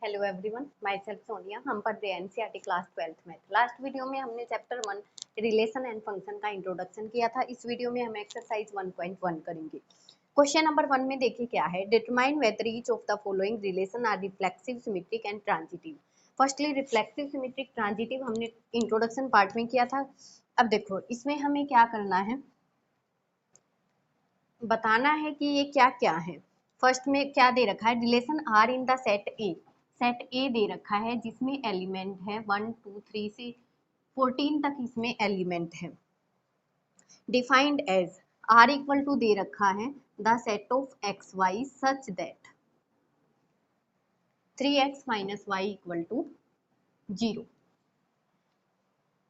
Hello everyone, my self Sonia. हम पढ़ रहे हैं एनसीईआरटी क्लास 12th में। लास्ट वीडियो में हमने चैप्टर 1 रिलेशन एंड फंक्शन का इंट्रोडक्शन किया था। इस वीडियो में हम एक्सरसाइज 1.1 करेंगे। क्वेश्चन नंबर 1 में देखिए क्या है। Determine whether each of the following relation are reflexive, symmetric and transitive. Firstly reflexive, symmetric, transitive हमने इंट्रोडक्शन पार्ट में किया था। अब देखो इसमें हमें क्या करना है, बताना है कि ये क्या क्या है। फर्स्ट में क्या दे रखा है, relation are in the set A. Set A दे रखा है जिसमें एलिमेंट है 1 2 3 से 14 तक इसमें एलिमेंट है। Defined as are equal to दे रखा है the set of x Y such that 3x minus Y equal to 0।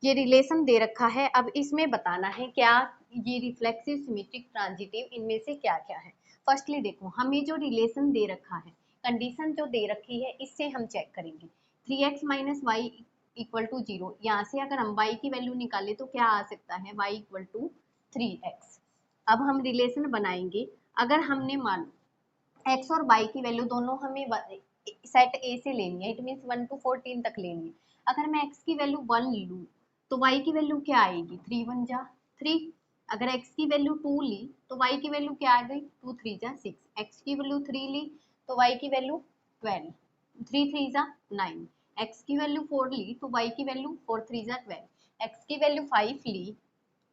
ये रिलेशन दे रखा है। अब इसमें बताना है क्या ये रिफ्लेक्सिव, सिमेट्रिक, ट्रांजिटिव इनमें से क्या क्या है। फर्स्टली देखो हमें जो रिलेशन दे रखा है, कंडीशन जो दे रखी है इससे हम चेक करेंगे। 3x minus Y equal to 0, यहाँ से अगर हम y की वैल्यू निकाले तो क्या आ सकता है, y इक्वल टू 3x। अब हम रिलेशन बनाएंगे। अगर हमने मान x और y की वैल्यू दोनों हमें सेट ए से लेनी है, इट मीन्स 1 टू 14 तक लेनी है। अगर मैं x की वैल्यू 1 लूँ तो y की वैल्यू क्या आएगी, 3 1 जा 3। अगर x की वैल्यू 2 ली तो y की वैल्यू क्या आ गई, 2 3 जा 6। x की वैल्यू 3 ली तो y की वैल्यू 12, 3 3 जा 9। x की वैल्यू 4 ली तो y की वैल्यू 4 3 जा 12। x की वैल्यू 5 ली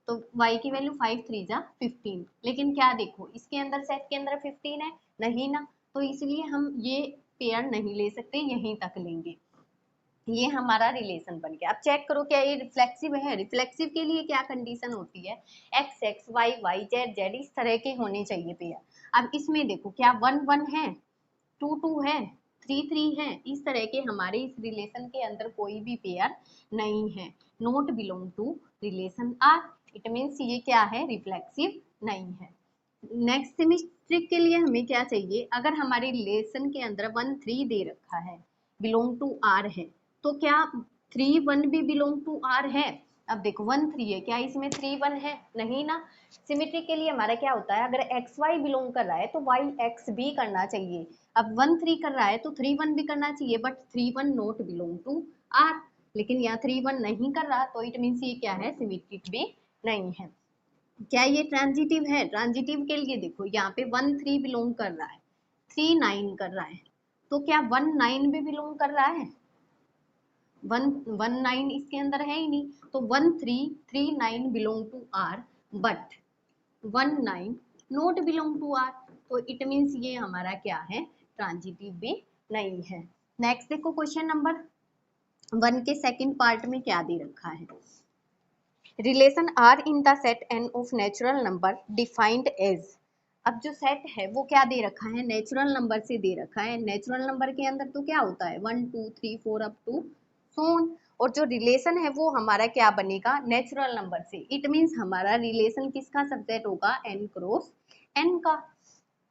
तो y की वैल्यू 5 3 जा 15। लेकिन क्या देखो इसके अंदर, सेट के अंदर 15 है नहीं ना, तो इसलिए हम ये पेयर नहीं ले सकते, यहीं तक लेंगे। ये हमारा रिलेशन बन गया। अब चेक करो क्या ये रिफ्लेक्सिव है। रिफ्लेक्सिव के लिए क्या कंडीशन होती है, x x y y z z इस तरह के होने चाहिए पेयर। अब इसमें देखो क्या 1 1 है, 2 2 है, 3 3 है, इस तरह के हमारे इस रिलेशन के अंदर कोई भी पेयर नहीं है। Not belong to relation R, it means ये क्या है, रिफ्लेक्सिव नहीं है। नेक्स्ट सिमेट्रिक के लिए हमें क्या चाहिए, अगर हमारे रिलेशन के अंदर 1 3 दे रखा है, बिलोंग टू आर है, तो क्या 3 1 भी बिलोंग टू आर है। अब देखो 1 3 है, क्या इसमें 3 1 है, नहीं ना। सिमेट्री के लिए हमारा क्या होता है, अगर एक्स वाई बिलोंग कर रहा है तो वाई एक्स भी करना चाहिए। अब 1 3 कर रहा है तो 3 1 भी करना चाहिए, but 3 1 not belong to R. लेकिन यहाँ 3 1 नहीं कर रहा तो इट मीन्स ये क्या है, सिमेट्रिक भी नहीं है। क्या ये ट्रांजिटिव है, ट्रांजिटिव के लिए देखो यहाँ पे 1 3 बिलोंग कर रहा है, 3 9 कर रहा है, तो क्या 1 9 भी बिलोंग कर रहा है, 1 1 9 इसके अंदर है ही नहीं, तो 1 3 3 9 belong to R, but 1 9 not belong to R, तो इट मीन्स ये हमारा क्या है, ट्रांजिटिव भी नहीं है। नेक्स्ट देखो क्वेश्चन नंबर 1 के सेकंड पार्ट में क्या दे रखा है, relation are in the set N of natural number defined as. अब जो सेट है वो क्या दे रखा है, नेचुरल नंबर से दे रखा है। नेचुरल नंबर के अंदर तो क्या होता है 1 2 3 4 अप टू सोन, और जो रिलेशन है वो हमारा क्या बनेगा, नेचुरल नंबर से। इट मीन्स हमारा रिलेशन किसका सब्जेक्ट होगा, एन क्रॉस एन का।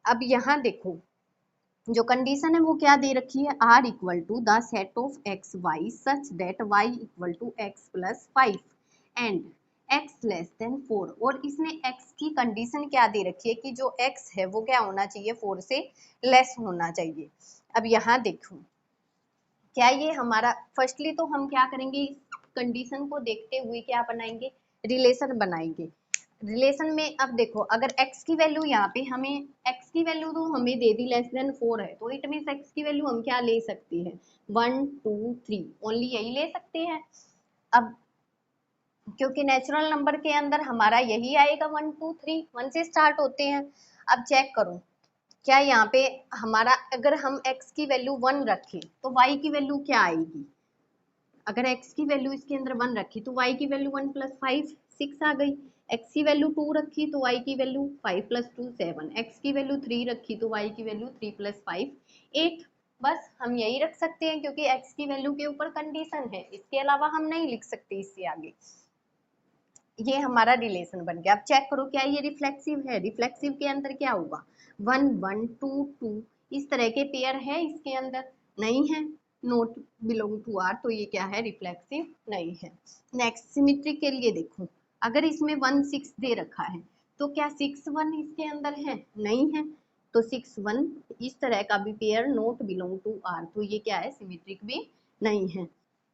अब यहाँ देखो जो कंडीशन है वो क्या दे रखी है, are equal to the set of x Y such that y equal to x plus 5 and x less than 4। और इसने x की कंडीशन क्या दे रखी है कि जो x है वो क्या होना चाहिए, 4 से लेस होना चाहिए। अब यहाँ देखो क्या ये हमारा, फर्स्टली तो हम क्या करेंगे, इस कंडीशन को देखते हुए क्या बनाएंगे, रिलेशन बनाएंगे। रिलेशन में अब देखो अगर x की वैल्यू यहाँ पे हमें, x की वैल्यू तो हमें दे दी लेस देन 4 है, तो इट मीन्स x की वैल्यू हम क्या ले सकते हैं, 1 2 3 ओनली यही ले सकते हैं। अब क्योंकि नेचुरल नंबर के अंदर हमारा यही आएगा 1 2 3, 1 से स्टार्ट होते हैं। अब चेक करो क्या यहाँ पे हमारा, अगर हम x की वैल्यू 1 रखें तो y की वैल्यू क्या आएगी, अगर x की वैल्यू इसके अंदर 1 रखी तो y की वैल्यू 1 प्लस 5 6 आ गई। x की वैल्यू 2 रखी तो y की वैल्यू 5 प्लस 2 7। x की वैल्यू 3 रखी तो y की वैल्यू 3 प्लस 5 8। बस हम यही रख सकते हैं क्योंकि x की वैल्यू के ऊपर कंडीशन है, इसके अलावा हम नहीं लिख सकते इससे आगे। ये हमारा रिलेशन बन गया। अब चेक करो क्या ये रिफ्लेक्सिव है, रिफ्लेक्सिव के अंदर क्या होगा, 1 1 2 2 इस तरह के पेयर है इसके अंदर, नहीं है, नोट बिलोंग टू आर, तो ये क्या है, रिफ्लेक्सिव नहीं है। नेक्स्ट सिमेट्री के लिए देखो अगर इसमें 1 6 दे रखा है तो क्या 6 1 इसके अंदर है, नहीं है, तो 6 1 इस तरह का भी pair not belong to R, तो ये क्या है, सिमेट्रिक भी नहीं है।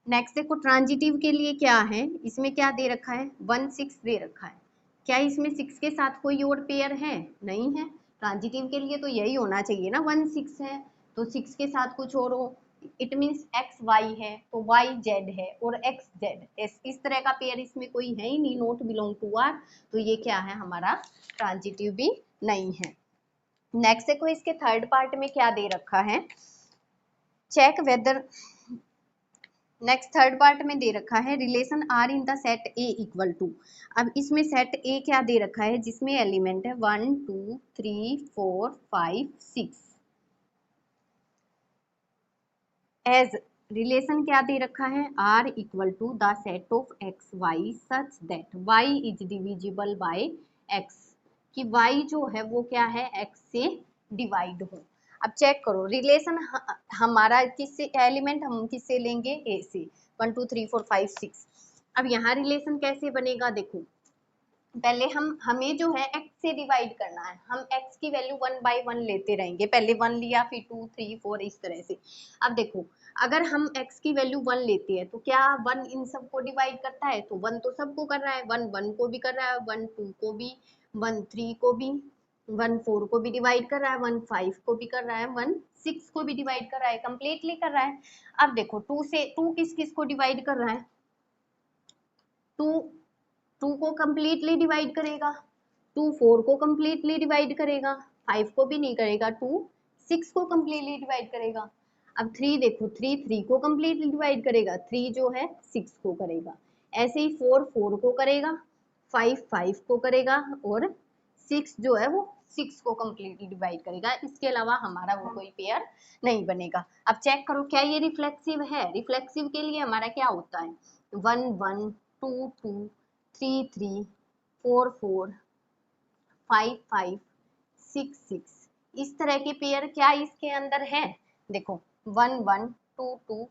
नेक्स्ट देखो ट्रांजिटिव के लिए क्या है, इसमें क्या दे रखा है, 1 6 दे रखा है। क्या इसमें 6 के साथ कोई और पेयर है, नहीं है। ट्रांजिटिव के लिए तो यही होना चाहिए ना, 1 6 है तो 6 के साथ कुछ और हो, इट मीन्स एक्स वाई है तो वाई जेड है और एक्स जेड, इस तरह का पेयर इसमें कोई है ही नहीं, नॉट बिलोंग टू आर, तो ये क्या है हमारा ट्रांजिटिव भी नहीं है। नेक्स्ट देखो इसके थर्ड पार्ट में क्या दे रखा है, check whether, next third part में दे रखा है relation are in the set A equal to. अब इसमें सेट ए क्या दे रखा है, जिसमें एलिमेंट है 1 2 3 4 5 6, एज रिलेशन क्या दे रखा है, are equal to the set of x Y such that y is divisible by x, कि वाई जो है वो क्या है, एक्स से डिवाइड हो। अब चेक करो रिलेशन हमारा किससे, एलिमेंट हम किससे लेंगे, ए से, 1 2 3 4 5 6। अब यहाँ रिलेशन कैसे बनेगा, देखो पहले हमें जो है x से डिवाइड करना है, हम x की वैल्यू 1 बाई 1 लेते रहेंगे, पहले 1 लिया फिर 2 3 4 इस तरह से। अब देखो अगर हम x की वैल्यू 1 लेते हैं तो क्या 1 इन सबको डिवाइड करता है, तो 1 तो सबको कर रहा है, 1 1 को भी कर रहा है, 1 2 को भी, 1 3 को भी, 1 4 को भी डिवाइड कर रहा है, 1 5 को भी कर रहा है, 1 6 को भी डिवाइड कर रहा है, कंप्लीटली कर रहा है। अब देखो 2 से 2 किस किस को डिवाइड कर रहा है, 2 2 को कंप्लीटली डिवाइड करेगा, 2 4 को कंप्लीटली डिवाइड करेगा, 5 को भी नहीं करेगा, 2 6 को कंप्लीटली डिवाइड करेगा। अब 3 देखो 3 3 को कंप्लीटली डिवाइड करेगा, 3 जो है 6 को करेगा, ऐसे ही 4 4 को करेगा, 5 5 को करेगा और 6 जो है वो 6 को कंप्लीटली डिवाइड करेगा, इसके अलावा हमारा वो कोई पेयर नहीं बनेगा। अब चेक करो क्या ये रिफ्लेक्सिव है, रिफ्लेक्सिव के लिए हमारा क्या होता है, 1 1 2 2 3 3 4 4 5 5 6 6, इस तरह के पेयर क्या इसके अंदर है, देखो 1 1 2 2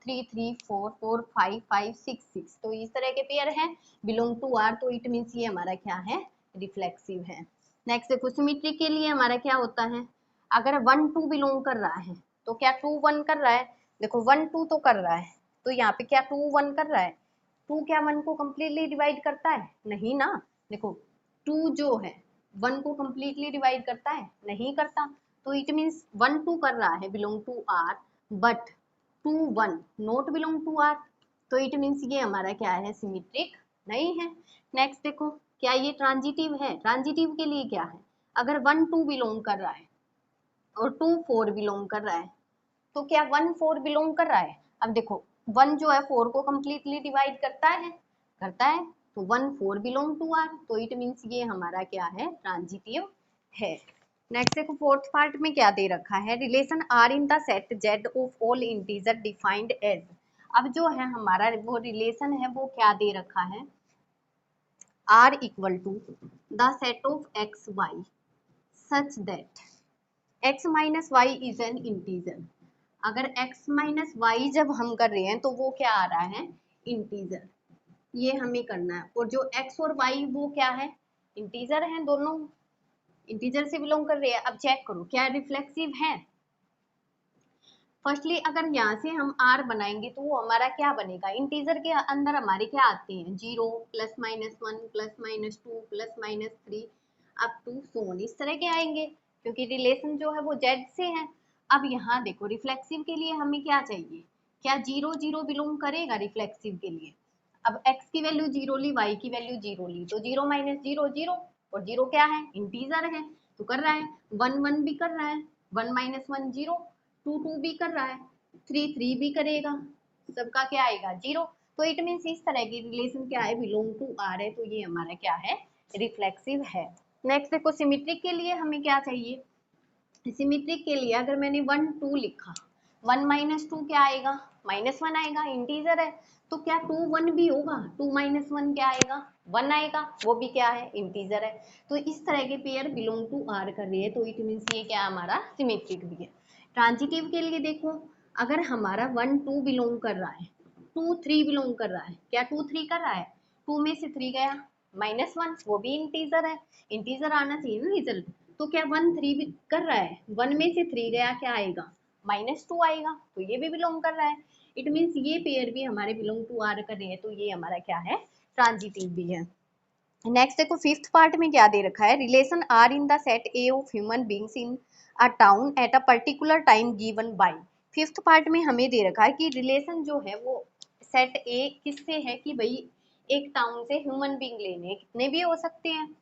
3 3 4 4 5 5 6 6, तो इस तरह के पेयर हैं बिलोंग टू आर, तो इट मीन्स ये हमारा क्या है, रिफ्लेक्सिव है। नेक्स्ट देखो सिमेट्री के लिए हमारा क्या होता है, अगर 1 2 बिलोंग कर रहा है तो क्या 2 1 कर रहा है, देखो 1 2 तो कर रहा है, तो यहाँ पे क्या 2 1 कर रहा है, 2 क्या 1 को कंप्लीटली डिवाइड करता है, नहीं ना, देखो 2 जो है 1 को कंप्लीटली डिवाइड करता है, नहीं करता, तो इट मीन्स 1 2 कर रहा है belong to R, but 2 1 not belong to R, तो इट मीन्स ये हमारा क्या है, सिमेट्रिक नहीं है। नेक्स्ट देखो क्या ये ट्रांजिटिव है, ट्रांजिटिव के लिए क्या है, अगर 1 2 बिलोंग कर रहा है और 2 4 बिलोंग कर रहा है, तो क्या 1 4 बिलोंग कर रहा है, अब देखो 1 जो है 4 को कंप्लीटली डिवाइड करता है, तो 1 4 बिलोंग टू आर, तो इट मीन्स ये हमारा क्या है, ट्रांजिटिव है। नेक्स्ट देखो फोर्थ पार्ट में क्या दे रखा है, relation are in the set Z of all integer defined as. अब जो है हमारा वो रिलेशन है वो क्या दे रखा है, are equal to the set of x Y such that x minus y is an integer. अगर x माइनस वाई जब हम कर रहे हैं तो वो क्या आ रहा है, इंटीजर, ये हमें करना है, और जो x और y वो क्या है, इंटीजर हैं, दोनों इंटीजर से बिलोंग कर रहे हैं। अब चेक करो क्या रिफ्लेक्सिव है, फर्स्टली अगर यहाँ से हम r बनाएंगे तो वो हमारा क्या बनेगा, इंटीजर के अंदर हमारे क्या आते हैं, 0 plus minus 1 plus minus 2 plus minus 3 up to so on, इस तरह के आएंगे, क्योंकि रिलेशन जो है वो z से है। अब यहाँ देखो रिफ्लेक्सिव के लिए हमें क्या चाहिए, क्या 0 0 बिलोंग करेगा रिफ्लेक्सिव के लिए, अब x की वैल्यू 0 ली, y की वैल्यू 0 ली, तो 0 माइनस 0 0, और 0 क्या है, इंटीजर है, तो कर रहा है, 1 1 भी कर रहा है, 1 माइनस 1 0, 2 2 भी कर रहा है, 3 3 भी करेगा, सबका क्या आएगा 0, तो इट मीन्स इस तरह की रिलेशन क्या है, बिलोंग टू आर है, तो ये हमारा क्या है, रिफ्लेक्सिव है। नेक्स्ट देखो सिमेट्रिक के लिए हमें क्या चाहिए, सिमेट्रिक के लिए अगर मैंने 1 2 लिखा, 1 माइनस 2 क्या आएगा, माइनस 1 आएगा, इंटीजर है, तो क्या 2 1 भी होगा, 2 माइनस 1 क्या आएगा, 1 आएगा, वो भी क्या है, इंटीजर है, तो इस तरह के पेयर बिलोंग टू आर कर रही है, तो इट मीन्स ये क्या हमारा सिमेट्रिक भी है। ट्रांजिटिव के लिए देखो अगर हमारा 1 2 बिलोंग कर रहा है, 2 3 बिलोंग कर रहा है, क्या 2 3 कर रहा है, 2 में से 3 गया, माइनस 1 वो भी इंटीजर है, इंटीजर आना चाहिए ना रिजल्ट, तो क्या 1 3 भी कर रहा है, 1 में से 3 गया, क्या आएगा, -2 आएगा, तो ये भी बिलोंग कर रहा है। इट मीन्स ये पेयर भी हमारे बिलोंग टू आर कर रहे हैं, तो ये हमारा क्या है, ट्रांजिटिव भी है। नेक्स्ट देखो फिफ्थ पार्ट में क्या दे रखा है, relation are in the set A of human beings in a town at a particular time given by. Fifth part में हमें दे रखा है कि रिलेशन जो है वो सेट ए किससे है, कि भाई एक टाउन से ह्यूमन बींग लेने, कितने भी हो सकते हैं,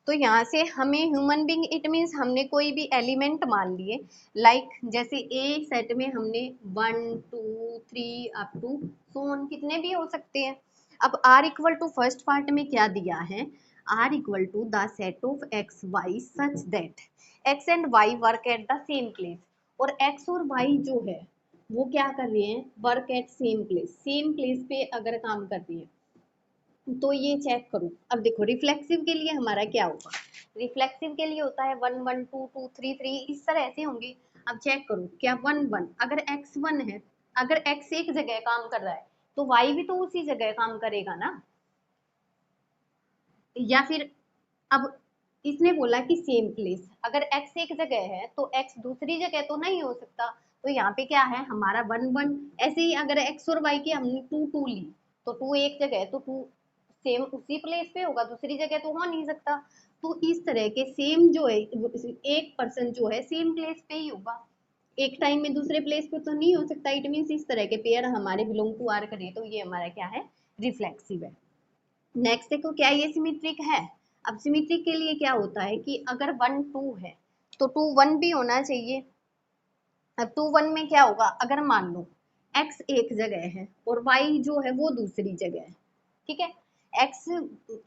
तो यहाँ से हमें ह्यूमन बींग इट मीन्स हमने कोई भी एलिमेंट मान लिए, लाइक जैसे ए सेट में हमने 1 2 3 अप टू सोन कितने भी हो सकते हैं। अब R equal to first part में क्या दिया है, are equal to the set of x Y such that x and y work at the same place, और एक्स और वाई जो है वो क्या कर रहे हैं, वर्क एट सेम प्लेस पे अगर काम कर रही है, तो ये चेक करो। अब देखो रिफ्लेक्सिव के लिए हमारा क्या होगा, रिफ्लेक्सिव के लिए होता है 1 1 2 2 3 3 इस तरह से होंगे। अब चेक करो क्या 1 1, अगर x 1 है, अगर x एक जगह काम कर रहा है तो y भी तो उसी जगह काम करेगा ना, या फिर अब इसने बोला कि सेम प्लेस, अगर x एक जगह है तो x दूसरी जगह तो नहीं हो सकता, तो यहाँ पे क्या है हमारा 1 1। ऐसे ही अगर x और y की हमने 2 2 ली, तो 2 एक जगह है तो 2 सेम उसी प्लेस पे होगा, दूसरी जगह तो हो नहीं सकता। तो इस तरह के सेम जो है एक पर्सन जो है सेम प्लेस पे ही होगा, एक टाइम में दूसरे प्लेस पे तो नहीं हो सकता। इट मीन्स इस तरह के पेयर हमारे बिलोंग टू आर करें तो ये हमारा क्या है, रिफ्लेक्सिव है। नेक्स्ट देखो क्या ये सिमेट्रिक है। अब सिमेट्रिक के लिए क्या होता है कि अगर 1 2 है तो 2 1 भी होना चाहिए। अब 2 1 में क्या होगा, अगर मान लो x एक जगह है और y जो है वो दूसरी जगह है, ठीक है, x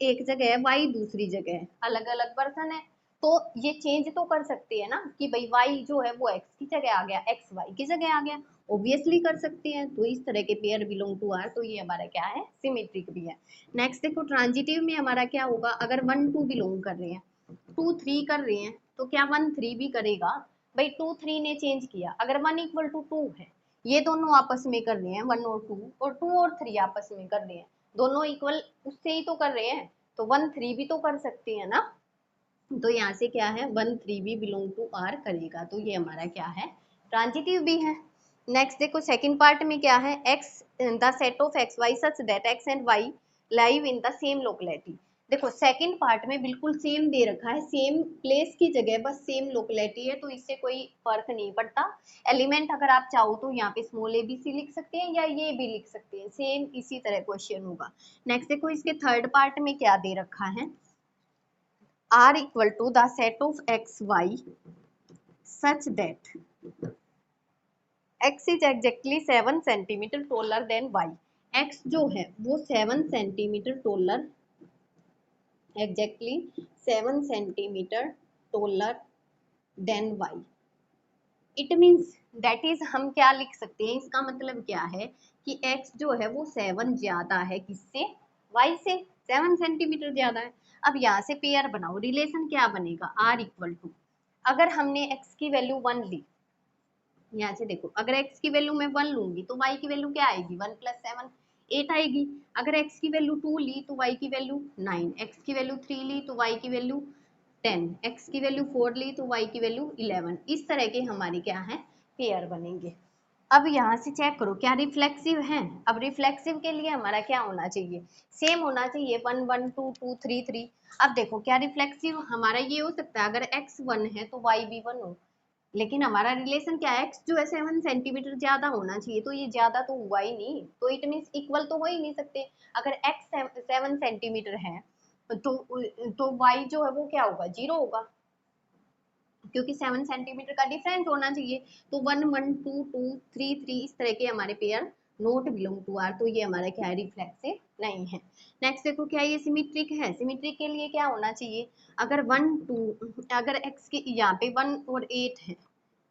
एक जगह है y दूसरी जगह है, अलग अलग पर्सन है, तो ये चेंज तो कर सकते हैं ना कि भाई y जो है वो x की जगह आ गया, x y की जगह आ गया, ऑब्वियसली कर सकते हैं। तो इस तरह के पेयर बिलोंग टू आर, तो ये हमारा क्या है, सिमेट्रिक भी है। नेक्स्ट देखो ट्रांजिटिव में हमारा क्या होगा, अगर 1 2 बिलोंग कर रहे हैं, 2 3 कर रहे हैं, तो क्या 1 3 भी करेगा, भाई 2 3 ने चेंज किया, अगर 1 इक्वल टू 2 है, ये दोनों आपस में कर रहे हैं 1 और 2, और 2 और 3 आपस में कर रहे हैं, दोनों इक्वल उससे ही तो कर रहे हैं, तो 1 3 भी तो कर सकते हैं ना। तो यहाँ से क्या है 1 3 भी बिलोंग टू आर करेगा, तो ये हमारा क्या है, ट्रांजिटिव भी है। नेक्स्ट देखो सेकंड पार्ट में क्या है, x the set of x Y such that x and y live in the same locality. देखो सेकंड पार्ट में बिल्कुल सेम दे रखा है, सेम प्लेस की जगह बस सेम लोकेलिटी है, तो इससे कोई फर्क नहीं पड़ता। एलिमेंट अगर आप चाहो तो यहाँ पे स्मॉल ABC लिख सकते हैं या ये भी लिख सकते हैं, सेम इसी तरह क्वेश्चन होगा। नेक्स्ट देखो इसके थर्ड पार्ट में क्या दे रखा है, R equal to the set of x y such that x is exactly 7 centimeter taller than y। x जो है वो 7 centimetre taller, exactly 7 centimetre taller than y। It means that is हम क्या लिख सकते हैं, इसका मतलब क्या है कि x जो है वो 7 ज्यादा है किससे, y से, 7 सेंटीमीटर ज्यादा है। अब यहाँ से पेयर बनाओ, रिलेशन क्या बनेगा, r इक्वल टू, अगर हमने x की वैल्यू 1 ली, यहाँ से देखो अगर x की वैल्यू मैं 1 लूंगी तो y की वैल्यू क्या आएगी, 1 + 7 8 आएगी। अगर x की वैल्यू 2 ली तो y की वैल्यू 9, x की वैल्यू 3 ली तो y की वैल्यू 10, x की वैल्यू 4 ली तो y की वैल्यू 11। इस तरह के हमारी क्या है, पेयर बनेंगे। अब यहाँ से चेक करो क्या रिफ्लेक्सिव है। अब रिफ्लेक्सिव के लिए हमारा क्या होना चाहिए, सेम होना चाहिए 1 1 2 2 3 3। अब देखो क्या रिफ्लेक्सिव हमारा ये हो सकता है, अगर x 1 है तो y भी 1 हो, लेकिन हमारा रिलेशन क्या है, x जो है 7 सेंटीमीटर ज्यादा होना चाहिए, तो ये ज्यादा तो हुआ ही नहीं, तो इट मीन्स इक्वल तो हो ही नहीं सकते। अगर x 7 सेंटीमीटर है तो y जो है वो क्या होगा, 0 होगा, क्योंकि 7 सेंटीमीटर का डिफरेंस होना चाहिए। तो 1 1 2 2 3 3 इस तरह के हमारे pair not belong to R, तो ये हमारा क्या है, रिफ्लेक्सिव नहीं है। नेक्स्ट देखो क्या ये सिमेट्रिक है। सिमेट्रिक के लिए क्या होना चाहिए, अगर 1 2, अगर x के यहाँ पे 1 और 8 है,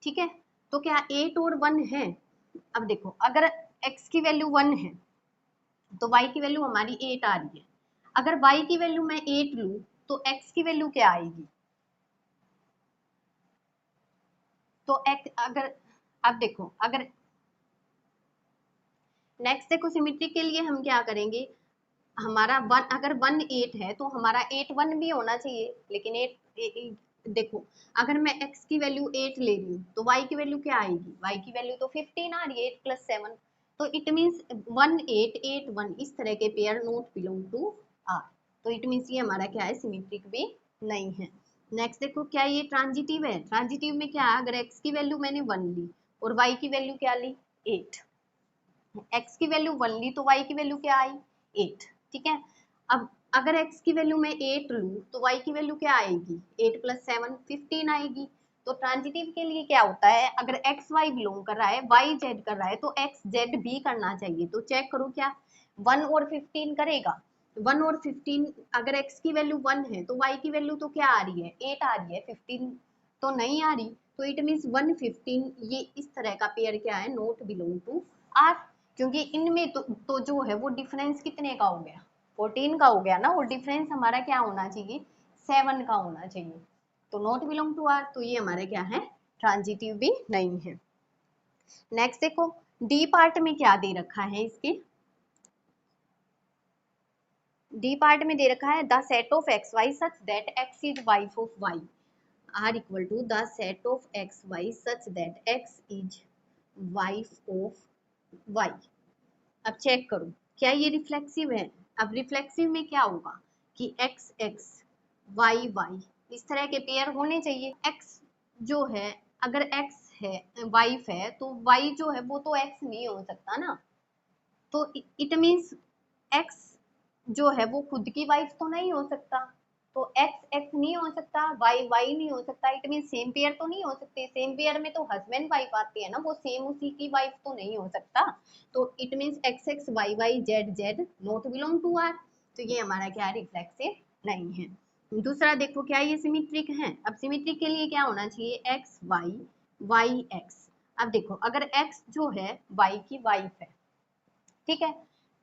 ठीक है, तो क्या 8 और 1 है। अब देखो अगर x की वैल्यू 1 है तो y की वैल्यू हमारी 8 आ रही है, अगर y की वैल्यू मैं 8 लूं तो x की वैल्यू क्या आएगी, तो x अगर, अब देखो अगर नेक्स्ट देखो सिमेट्री के लिए हम क्या करेंगे, हमारा वन, अगर 1 8 है तो हमारा 8 1 भी होना चाहिए, लेकिन 8 देखो, अगर मैं x की वैल्यू 8 ले रही हूँ तो y की वैल्यू क्या आएगी, y की वैल्यू तो 15 आ रही है, 8 + 7, तो इट मीन्स 1 8 8 1 इस तरह के pair not belong to R, तो इट मीन्स ये हमारा क्या है, सिमेट्रिक भी नहीं है। नेक्स्ट देखो, क्या ये ट्रांजिटिव है, ट्रांजिटिव में क्या है, अगर x की वैल्यू मैंने 1 ली और y की वैल्यू क्या ली 8, x की वैल्यू 1 ली तो y की वैल्यू क्या आई 8, ठीक है। अब अगर x की वैल्यू मैं 8 लूँ तो y की वैल्यू क्या आएगी, 8 + 7 15 आएगी। तो ट्रांजिटिव के लिए क्या होता है, अगर x y बिलोंग कर रहा है, y z कर रहा है, तो x z भी करना चाहिए। तो चेक करो क्या 1 और 15 करेगा, 1 और 15, अगर x की वैल्यू 1 है तो y की वैल्यू तो क्या आ रही है 8 आ रही है, 15 तो नहीं आ रही, तो इट मीन्स 1 15 ये इस तरह का पेयर क्या है, नॉट बिलोंग टू R, क्योंकि इनमें तो जो है वो डिफरेंस कितने का हो गया, 14 का हो गया ना, और डिफरेंस हमारा क्या होना चाहिए 7 का होना चाहिए, तो नॉट बिलोंग टू R, तो ये हमारे क्या है, ट्रांजिटिव भी नहीं है। नेक्स्ट देखो, डी पार्ट में क्या दे रखा है, इसके डी पार्ट में दे रखा है the set of x Y such that x is wife of y R equal to the set of x Y such that x is wife of y. अब चेक करो क्या ये रिफ्लेक्सिव है, अब रिफ्लेक्सिव में क्या होगा कि x x y y इस तरह के पेयर होने चाहिए। x जो है, अगर x है वाइफ है तो y जो है वो तो x नहीं हो सकता ना, तो इट मीन्स x जो है वो खुद की वाइफ तो नहीं हो सकता, तो x x नहीं हो सकता, y y नहीं हो सकता, इट मीन सेम पेयर तो नहीं हो सकते, सेम पेयर में तो हस्बैंड वाइफ आती है ना, वो सेम उसी की वाइफ तो नहीं हो सकता, तो it means x x y y z z not belong to R, तो ये हमारा क्या रिफ्लेक्सिव नहीं है। दूसरा देखो, क्या ये सिमेट्रिक है, अब सिमेट्रिक के लिए क्या होना चाहिए x y y x। अब देखो अगर x जो है y की वाइफ है, ठीक है,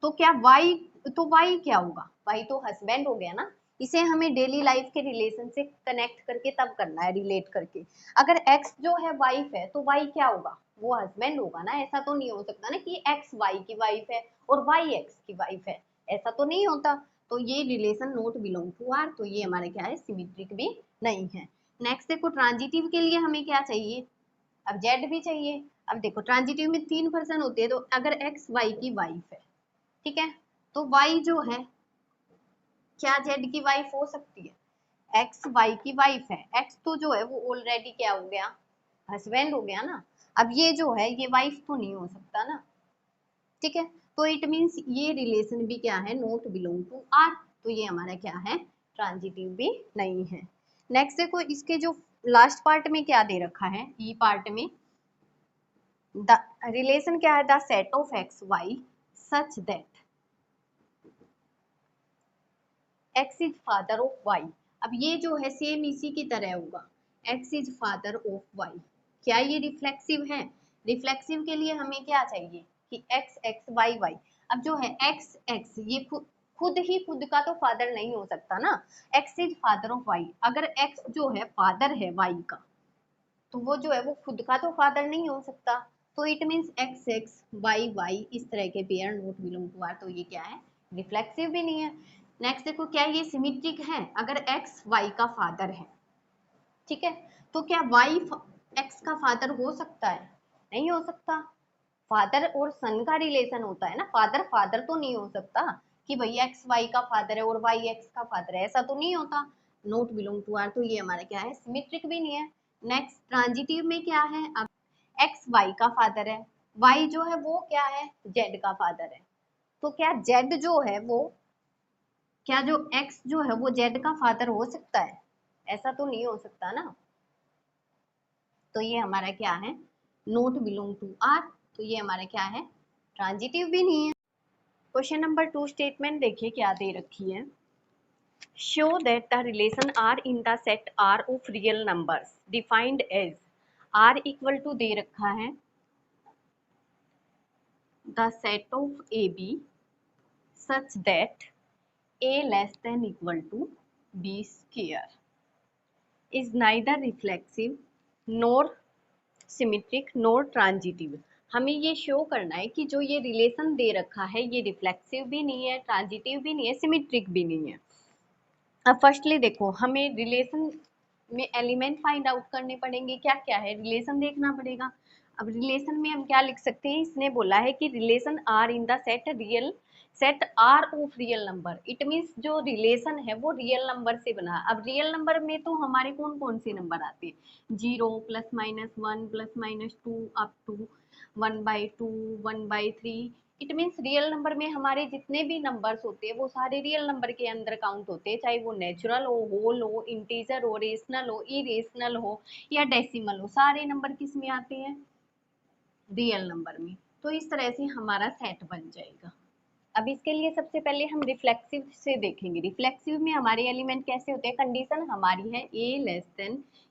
तो क्या y, तो y क्या होगा, y तो हस्बैंड हो गया ना, इसे हमें डेली लाइफ के रिलेशन से कनेक्ट करके तब करना है, रिलेट करके। अगर x जो है वाइफ है तो y क्या होगा, वो हस्बैंड होगा ना, ऐसा तो नहीं हो सकता ना कि x y की वाइफ है और y x की वाइफ है, ऐसा तो नहीं होता, तो ये relation not belong to R, तो ये हमारे क्या है, सिमेट्रिक भी नहीं है। नेक्स्ट देखो, ट्रांजिटिव के लिए हमें क्या चाहिए, अब जेड भी चाहिए। अब देखो ट्रांजिटिव में 3 पर्सन होते हैं, तो अगर एक्स वाई की वाइफ है, ठीक है, तो वाई जो है क्या जेड की वाइफ हो सकती है, एक्स वाई की वाइफ है, एक्स तो जो है वो ऑलरेडी क्या हो गया, हस्बैंड हो गया ना, अब ये जो है ये वाइफ तो नहीं हो सकता ना, ठीक है, तो इट मीन्स ये रिलेशन भी क्या है, नॉट बिलोंग टू आर, तो ये हमारा क्या है, ट्रांजिटिव भी नहीं है। नेक्स्ट देखो, इसके जो लास्ट पार्ट में क्या दे रखा है, ई पार्ट में द रिलेशन क्या है, the set of x Y such that x is father of y. अब ये जो है सेम इसी की तरह होगा, x is father of y, क्या ये रिफ्लेक्सिव है, रिफ्लेक्सिव के लिए हमें क्या चाहिए कि एक्स एक्स वाई वाई। अब जो है एक्स एक्स ये खुद ही खुद का तो फादर नहीं हो सकता ना, x is father of y, अगर एक्स जो है फादर है वाई का, तो वो जो है वो खुद का तो फादर नहीं हो सकता, तो it means x x y y इस तरह के pair not belong to R, तो ये क्या है, रिफ्लेक्सिव भी नहीं है। नेक्स्ट देखो, क्या ये सिमेट्रिक है, अगर एक्स वाई का फादर है, ठीक है, तो क्या वाई एक्स का फादर हो सकता है, नहीं हो सकता, फादर और सन का रिलेशन होता है ना, फादर फादर तो नहीं हो सकता कि भैया एक्स वाई का फादर है और वाई एक्स का फादर है, ऐसा तो नहीं होता, नॉट बिलोंग टू आर, तो ये हमारा क्या है, सिमेट्रिक भी नहीं है। नेक्स्ट ट्रांजिटिव में क्या है, अब एक्स वाई का फादर है, वाई जो है वो क्या है, जेड का फादर है, तो क्या जेड जो है वो, क्या जो एक्स जो है वो जेड का फादर हो सकता है, ऐसा तो नहीं हो सकता ना, तो ये हमारा क्या है, नॉट बिलोंग टू आर, तो ये हमारा क्या है, ट्रांजिटिव भी नहीं है। क्वेश्चन नंबर 2 स्टेटमेंट देखिए क्या दे रखी है, show that the relation are in the set R of real numbers defined as, are equal to दे रखा है the set of A B such that a less than equal to b square is neither reflexive nor symmetric nor transitive। हमें ये show करना है कि जो ये रिलेशन दे रखा है ये रिफ्लेक्सिव भी नहीं है, ट्रांजिटिव भी नहीं है, सिमेट्रिक भी नहीं है। अब फर्स्टली देखो, हमें रिलेशन में एलिमेंट फाइंड आउट करने पड़ेंगे, क्या क्या है, रिलेशन देखना पड़ेगा। अब रिलेशन में हम क्या लिख सकते हैं, इसने बोला है कि relation are in the set R of real number. It means जो रिलेशन है वो रियल नंबर से बना है। अब रियल नंबर में तो हमारे कौन कौन से नंबर आते हैं, 0 +-1 +-2 up to 1/2 1/3। It means real number में हमारे जितने भी नंबर्स होते हैं वो सारे रियल नंबर के अंदर काउंट होते हैं, चाहे वो नेचुरल हो, होल हो, इंटीजर हो, रेशनल हो, इरेशनल हो या डेसिमल हो, सारे नंबर किस में आते हैं, रियल नंबर में। तो इस तरह से हमारा सेट बन जाएगा। अब इसके लिए सबसे पहले हम रिफ्लेक्सिव से देखेंगे। रिफ्लेक्सिव में हमारे एलिमेंट कैसे होते हैं, कंडीशन हमारी है a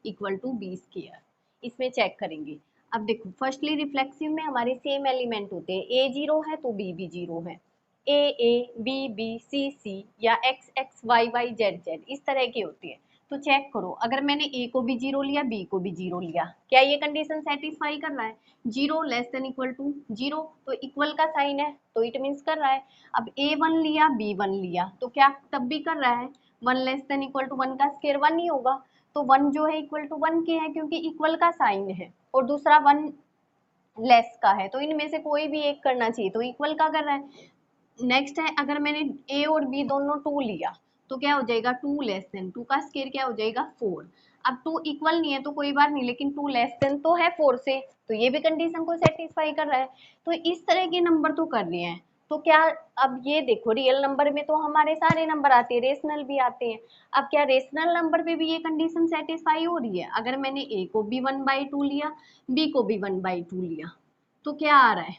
< b²। इसमें चेक करेंगे। अब देखो, फर्स्टली रिफ्लेक्सिव में हमारे सेम एलिमेंट होते हैं, a 0 है तो b भी 0 है, a b b c c या x x y y z z इस तरह के होते हैं। तो चेक करो, अगर मैंने a को भी 0 लिया, b को भी 0 लिया, क्या ये कंडीशन सेटिस्फाई कर रहा है, 0 < = 0 तो इक्वल का साइन है तो इट मीन्स कर रहा है। अब a1 लिया b1 लिया तो क्या तब भी कर रहा है, 1 < = 1 का स्क्वायर 1 ही होगा। तो 1 जो है इक्वल टू 1 के है क्योंकि इक्वल का साइन है, और दूसरा 1 लेस का है, तो इनमें से कोई भी एक करना चाहिए, तो इक्वल का कर रहा है। नेक्स्ट है, अगर मैंने a और b दोनों 2 लिया तो क्या हो जाएगा, 2 < 2 का स्क्वायर क्या हो जाएगा 4। अब 2 इक्वल नहीं है तो कोई बात नहीं, लेकिन 2 तो है 4 से, तो ये भी कंडीशन को सेटिस्फाई कर रहा है। तो इस तरह के नंबर तो कर रहे हैं। तो क्या, अब ये देखो, रियल नंबर में तो हमारे सारे नंबर आते हैं, रेशनल भी आते हैं। अब क्या रेशनल नंबर पे भी ये कंडीशन सेटिस्फाई हो रही है, अगर मैंने a को भी 1/2 लिया, b को भी 1/2 लिया, तो क्या आ रहा है,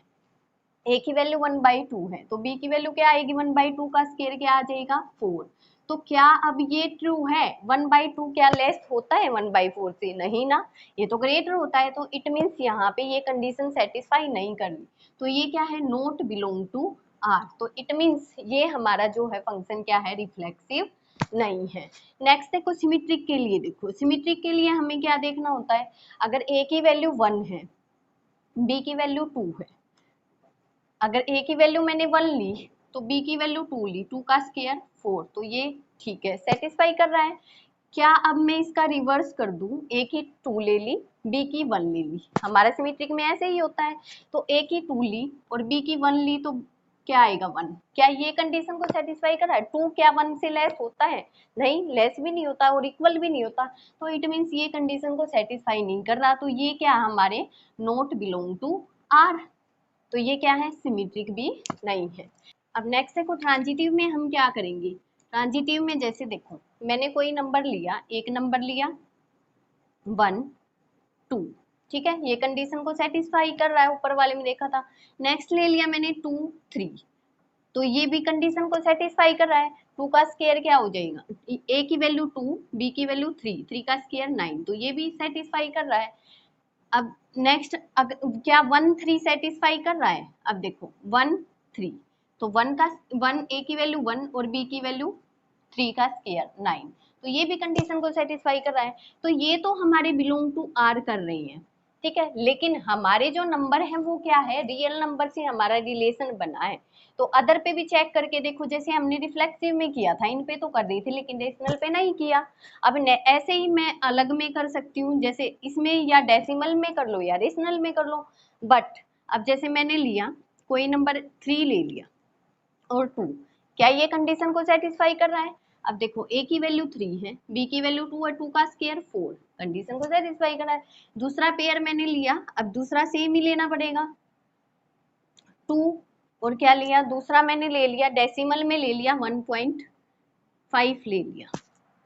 a की वैल्यू 1/2 है तो b की वैल्यू क्या आएगी, 1/2 का स्क्वायर क्या आ जाएगा 4। तो क्या अब ये ट्रू है, 1/2 क्या लेस होता है 1/4 से, नहीं ना, ये तो ग्रेटर होता है। तो इट मीन्स यहाँ पे ये कंडीशन सेटिस्फाई नहीं कर रही, तो ये क्या है, नॉट बिलोंग टू आर। तो इट मीन्स ये हमारा जो है फंक्शन क्या है, रिफ्लेक्सिव नहीं है। नेक्स्ट देखो, सिमेट्रिक के लिए देखो, सिमेट्रिक के लिए हमें क्या देखना होता है, अगर a की वैल्यू 1 है, b की वैल्यू 2 है, अगर a की वैल्यू मैंने 1 ली तो b की वैल्यू 2 ली, 2 का स्क्वायर 4, तो ये ठीक है, सेटिस्फाई कर रहा है। क्या अब मैं इसका रिवर्स कर दूं, a की 2 ले ली, b की 1 ले ली, हमारा सिमेट्रिक में ऐसे ही होता है। तो a की 2 ली और b की 1 ली तो क्या आएगा 1। क्या ये कंडीशन को सेटिस्फाई कर रहा है, 2 क्या 1 से लेस होता है, नहीं, लेस भी नहीं होता और इक्वल भी नहीं होता। तो इट मीन्स ये कंडीशन को सेटिस्फाई नहीं कर रहा, तो ये क्या हमारे नॉट बिलोंग टू आर। तो ये क्या है, सिमेट्रिक भी नहीं है। अब नेक्स्ट देखो, ट्रांजिटिव में हम क्या करेंगे, ट्रांजिटिव में जैसे देखो, मैंने कोई नंबर लिया, एक नंबर लिया 1 2, ठीक है, ये कंडीशन को सेटिस्फाई कर रहा है, ऊपर वाले में देखा था। नेक्स्ट ले लिया मैंने 2 3, तो ये भी कंडीशन को सेटिस्फाई कर रहा है। 2 का स्क्वायर क्या हो जाएगा, a की वैल्यू 2, b की वैल्यू 3, 3 का स्क्वायर 9, तो ये भी सेटिस्फाई कर रहा है। अब नेक्स्ट, क्या 1 3 सेटिस्फाई कर रहा है, अब देखो 1 3, तो 1 a की वैल्यू 1 और b की वैल्यू 3 का स्क्वायर 9, तो ये भी कंडीशन को सेटिस्फाई कर रहा है। तो ये तो हमारे बिलोंग टू आर कर रही हैं, ठीक है, लेकिन हमारे जो नंबर है वो क्या है, रियल नंबर से हमारा रिलेशन बना है। तो अदर पे भी चेक करके देखो, जैसे हमने रिफ्लेक्सिव में किया था, इन पे तो कर रही थी लेकिन रेशनल पे नहीं किया। अब ऐसे ही मैं अलग में कर सकती हूँ, जैसे इसमें या डेसिमल में कर लो या रेशनल में कर लो। बट अब जैसे मैंने लिया कोई नंबर 3 ले लिया और 2, क्या ये कंडीशन को सेटिस्फाई कर रहा है। अब देखो a की वैल्यू 3 है, b की वैल्यू 2 है, 2 का स्क्वायर 4, कंडीशन को सेटिस्फाई कर रहा है। दूसरा पेयर मैंने लिया, अब दूसरा सेम ही लेना पड़ेगा, 2 और क्या लिया, दूसरा मैंने ले लिया डेसिमल में ले लिया 1.5 ले लिया,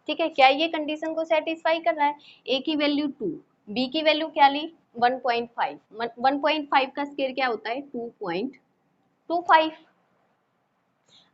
ठीक है, क्या ये कंडीशन को सेटिस्फाई कर रहा है। a की वैल्यू 2, b की वैल्यू क्या ली 1.5, 1.5 का स्क्वायर क्या होता है 2.25।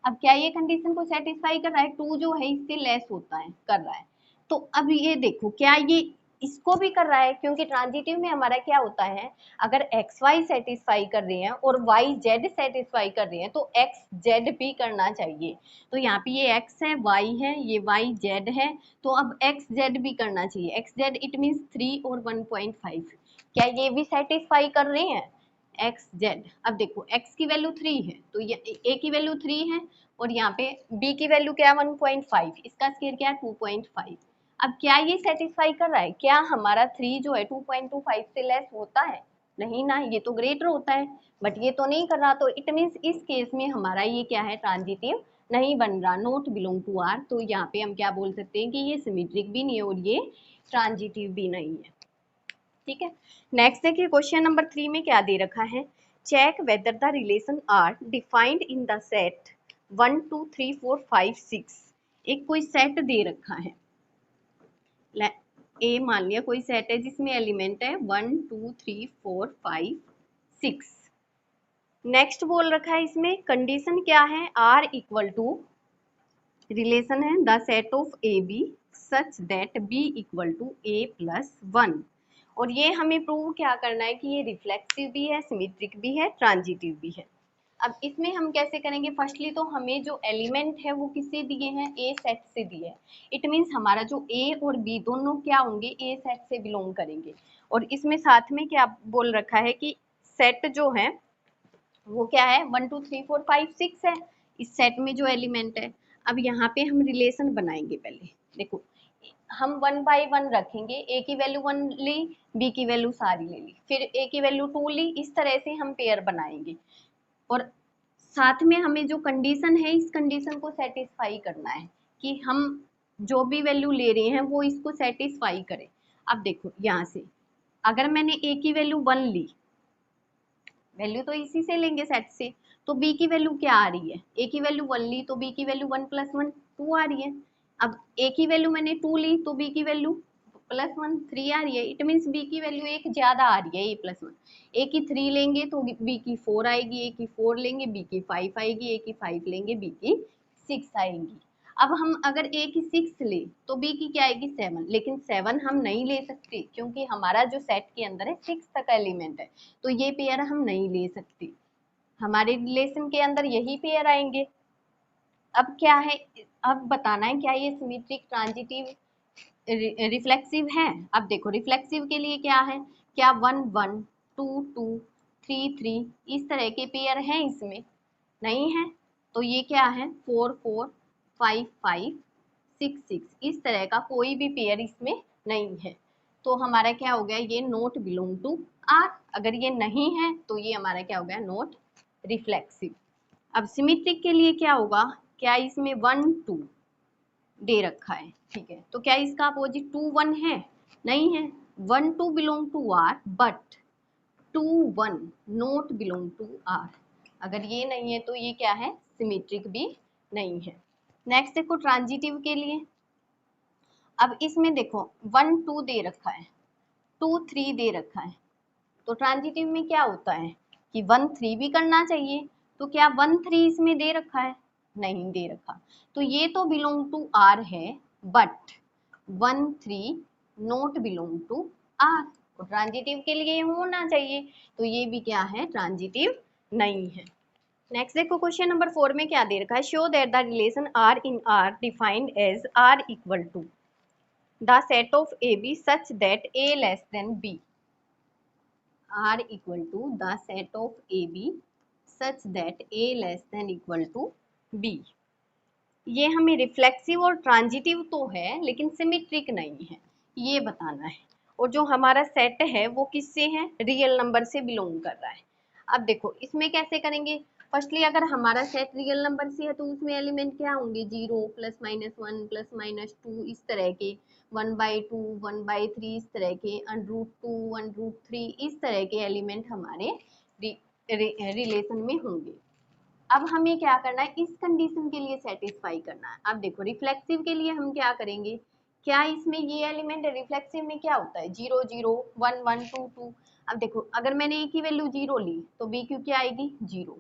अब क्या ये कंडीशन को सेटिस्फाई कर रहा है, 2 जो है इससे लेस होता है, कर रहा है। तो अब ये देखो, क्या ये इसको भी कर रहा है, क्योंकि ट्रांजिटिव में हमारा क्या होता है, अगर एक्स वाई सेटिस्फाई कर रहे हैं और वाई जेड सेटिस्फाई कर रहे हैं तो एक्स जेड भी करना चाहिए। तो यहाँ पे ये एक्स है, वाई है, ये वाई जेड है, तो अब एक्स जेड भी करना चाहिए। एक्स जेड इट मीन्स 3 और 1.5, क्या ये भी सेटिस्फाई कर रहे हैं, एक्स जेड। अब देखो x की वैल्यू 3 है तो ये a की वैल्यू 3 है और यहाँ पे b की वैल्यू क्या है 1.5, इसका स्क्वायर क्या है 2.5। अब क्या ये सेटिस्फाई कर रहा है? क्या हमारा 3 जो है 2.25 से लेस होता है? नहीं ना, ये तो ग्रेटर होता है, बट ये तो नहीं कर रहा, तो इट मीन्स इस केस में हमारा ये क्या है, ट्रांजिटिव नहीं बन रहा, नॉट बिलोंग टू आर। तो यहाँ पे हम क्या बोल सकते हैं कि ये सिमेट्रिक भी नहीं है और ये ट्रांजिटिव भी नहीं है। ठीक है, नेक्स्ट देखिए क्वेश्चन नंबर 3 में क्या दे रखा है, check whether the relation are defined in the set 1 2 3 4 5 6। एक कोई सेट दे रखा है, ए मान लिया कोई सेट है जिसमें एलिमेंट है 1 2 3 4 5 6। नेक्स्ट बोल रखा है इसमें कंडीशन क्या है, आर इक्वल टू रिलेशन है the set of A B such that B equal to A plus 1। और ये हमें प्रूव क्या करना है कि ये रिफ्लेक्सिव भी है, सिमेट्रिक भी है, ट्रांजिटिव भी है। अब इसमें हम कैसे करेंगे, फर्स्टली तो हमें जो एलिमेंट है वो किससे दिए हैं, ए सेट से दिए हैं। इट मीन्स हमारा जो ए और बी दोनों क्या होंगे, ए सेट से बिलोंग करेंगे। और इसमें साथ में क्या बोल रखा है कि सेट जो है वो क्या है 1 2 3 4 5 6 है, इस सेट में जो एलिमेंट है। अब यहाँ पे हम रिलेशन बनाएंगे, पहले देखो हम 1 बाई 1 रखेंगे, ए की वैल्यू 1 ली, बी की वैल्यू सारी ले ली, फिर ए की वैल्यू 2 ली, इस तरह से हम पेयर बनाएंगे। और साथ में हमें जो कंडीशन है इस कंडीशन को सेटिस्फाई करना है कि हम जो भी वैल्यू ले रहे हैं वो इसको सेटिस्फाई करे। अब देखो यहाँ से अगर मैंने ए की वैल्यू 1 ली, वैल्यू तो इसी से लेंगे सेट से, तो बी की वैल्यू क्या आ रही है, ए की वैल्यू 1 ली तो बी की वैल्यू 1 प्लस 1 2 आ रही है। अब ए की वैल्यू मैंने 2 ली तो बी की वैल्यू प्लस 1 3 आ रही है। इट मीन्स बी की वैल्यू एक ज्यादा आ रही है, ए प्लस 1। ए की 3 लेंगे तो बी की 4 आएगी, ए की 4 लेंगे बी की 5 आएगी, ए की 5 लेंगे बी की 6 आएगी। अब हम अगर ए की 6 ले तो बी की क्या आएगी 7, लेकिन 7 हम नहीं ले सकते क्योंकि हमारा जो सेट के अंदर है 6 तक एलिमेंट है, तो ये पेयर हम नहीं ले सकते, हमारे रिलेशन के अंदर यही पेयर आएंगे। अब क्या है, अब बताना है क्या ये सिमेट्रिक, ट्रांजिटिव, रिफ्लेक्सिव है। अब देखो रिफ्लेक्सिव के लिए क्या है, क्या 1 1 2 2 3 3 इस तरह के पेयर हैं इसमें, नहीं है, तो ये क्या है 4 4 5 5 6 6 इस तरह का कोई भी पेयर इसमें नहीं है। तो हमारा क्या हो गया, ये नॉट बिलोंग टू आर। अगर ये नहीं है तो ये हमारा क्या हो गया, नॉट रिफ्लेक्सिव। अब सिमेट्रिक के लिए क्या होगा, क्या इसमें 1 2 दे रखा है, ठीक है, तो क्या इसका अपोजिट 2 1 है, नहीं है। 1 2 belong to R but 2 1 not belong to R. अगर ये नहीं है तो ये क्या है, सिमेट्रिक भी नहीं है। नेक्स्ट देखो ट्रांजिटिव के लिए, अब इसमें देखो 1 2 दे रखा है, 2 3 दे रखा है, तो ट्रांजिटिव में क्या होता है कि 1 3 भी करना चाहिए, तो क्या 1 3 इसमें दे रखा है, नहीं दे रखा, तो ये तो बिलोंग टू आर है but 1 3 not belong to R, तो ट्रांजिटिव के लिए होना चाहिए, तो ये भी क्या है, ट्रांजिटिव नहीं है। नेक्स्ट देखो क्वेश्चन नंबर 4 में क्या दे रखा है, show that the relation are in R defined as are equal to the set of A B such that A less than B. R equal to the set of AB such that A less than equal to B। ये हमें reflexive और transitive तो है लेकिन symmetric नहीं है, ये बताना है। और जो हमारा सेट है वो किससे है, रियल नंबर से बिलोंग कर रहा है। अब देखो इसमें कैसे करेंगे, फर्स्टली अगर हमारा सेट रियल नंबर से है तो उसमें एलिमेंट क्या होंगे, 0 प्लस माइनस 1 प्लस माइनस 2 इस तरह के, 1/2 1/3 इस तरह के, √2 √3 इस तरह के एलिमेंट हमारे रिलेशन में होंगे। अब हमें क्या करना है, इस कंडीशन के लिए सेटिस्फाई करना है। अब देखो रिफ्लेक्सिव के लिए हम क्या करेंगे, क्या इसमें ये एलिमेंट रिफ्लेक्सिव में क्या होता है 0 0 1 1 2 2। अब देखो अगर मैंने ए की वैल्यू 0 ली तो बी क्यू क्या आएगी 0,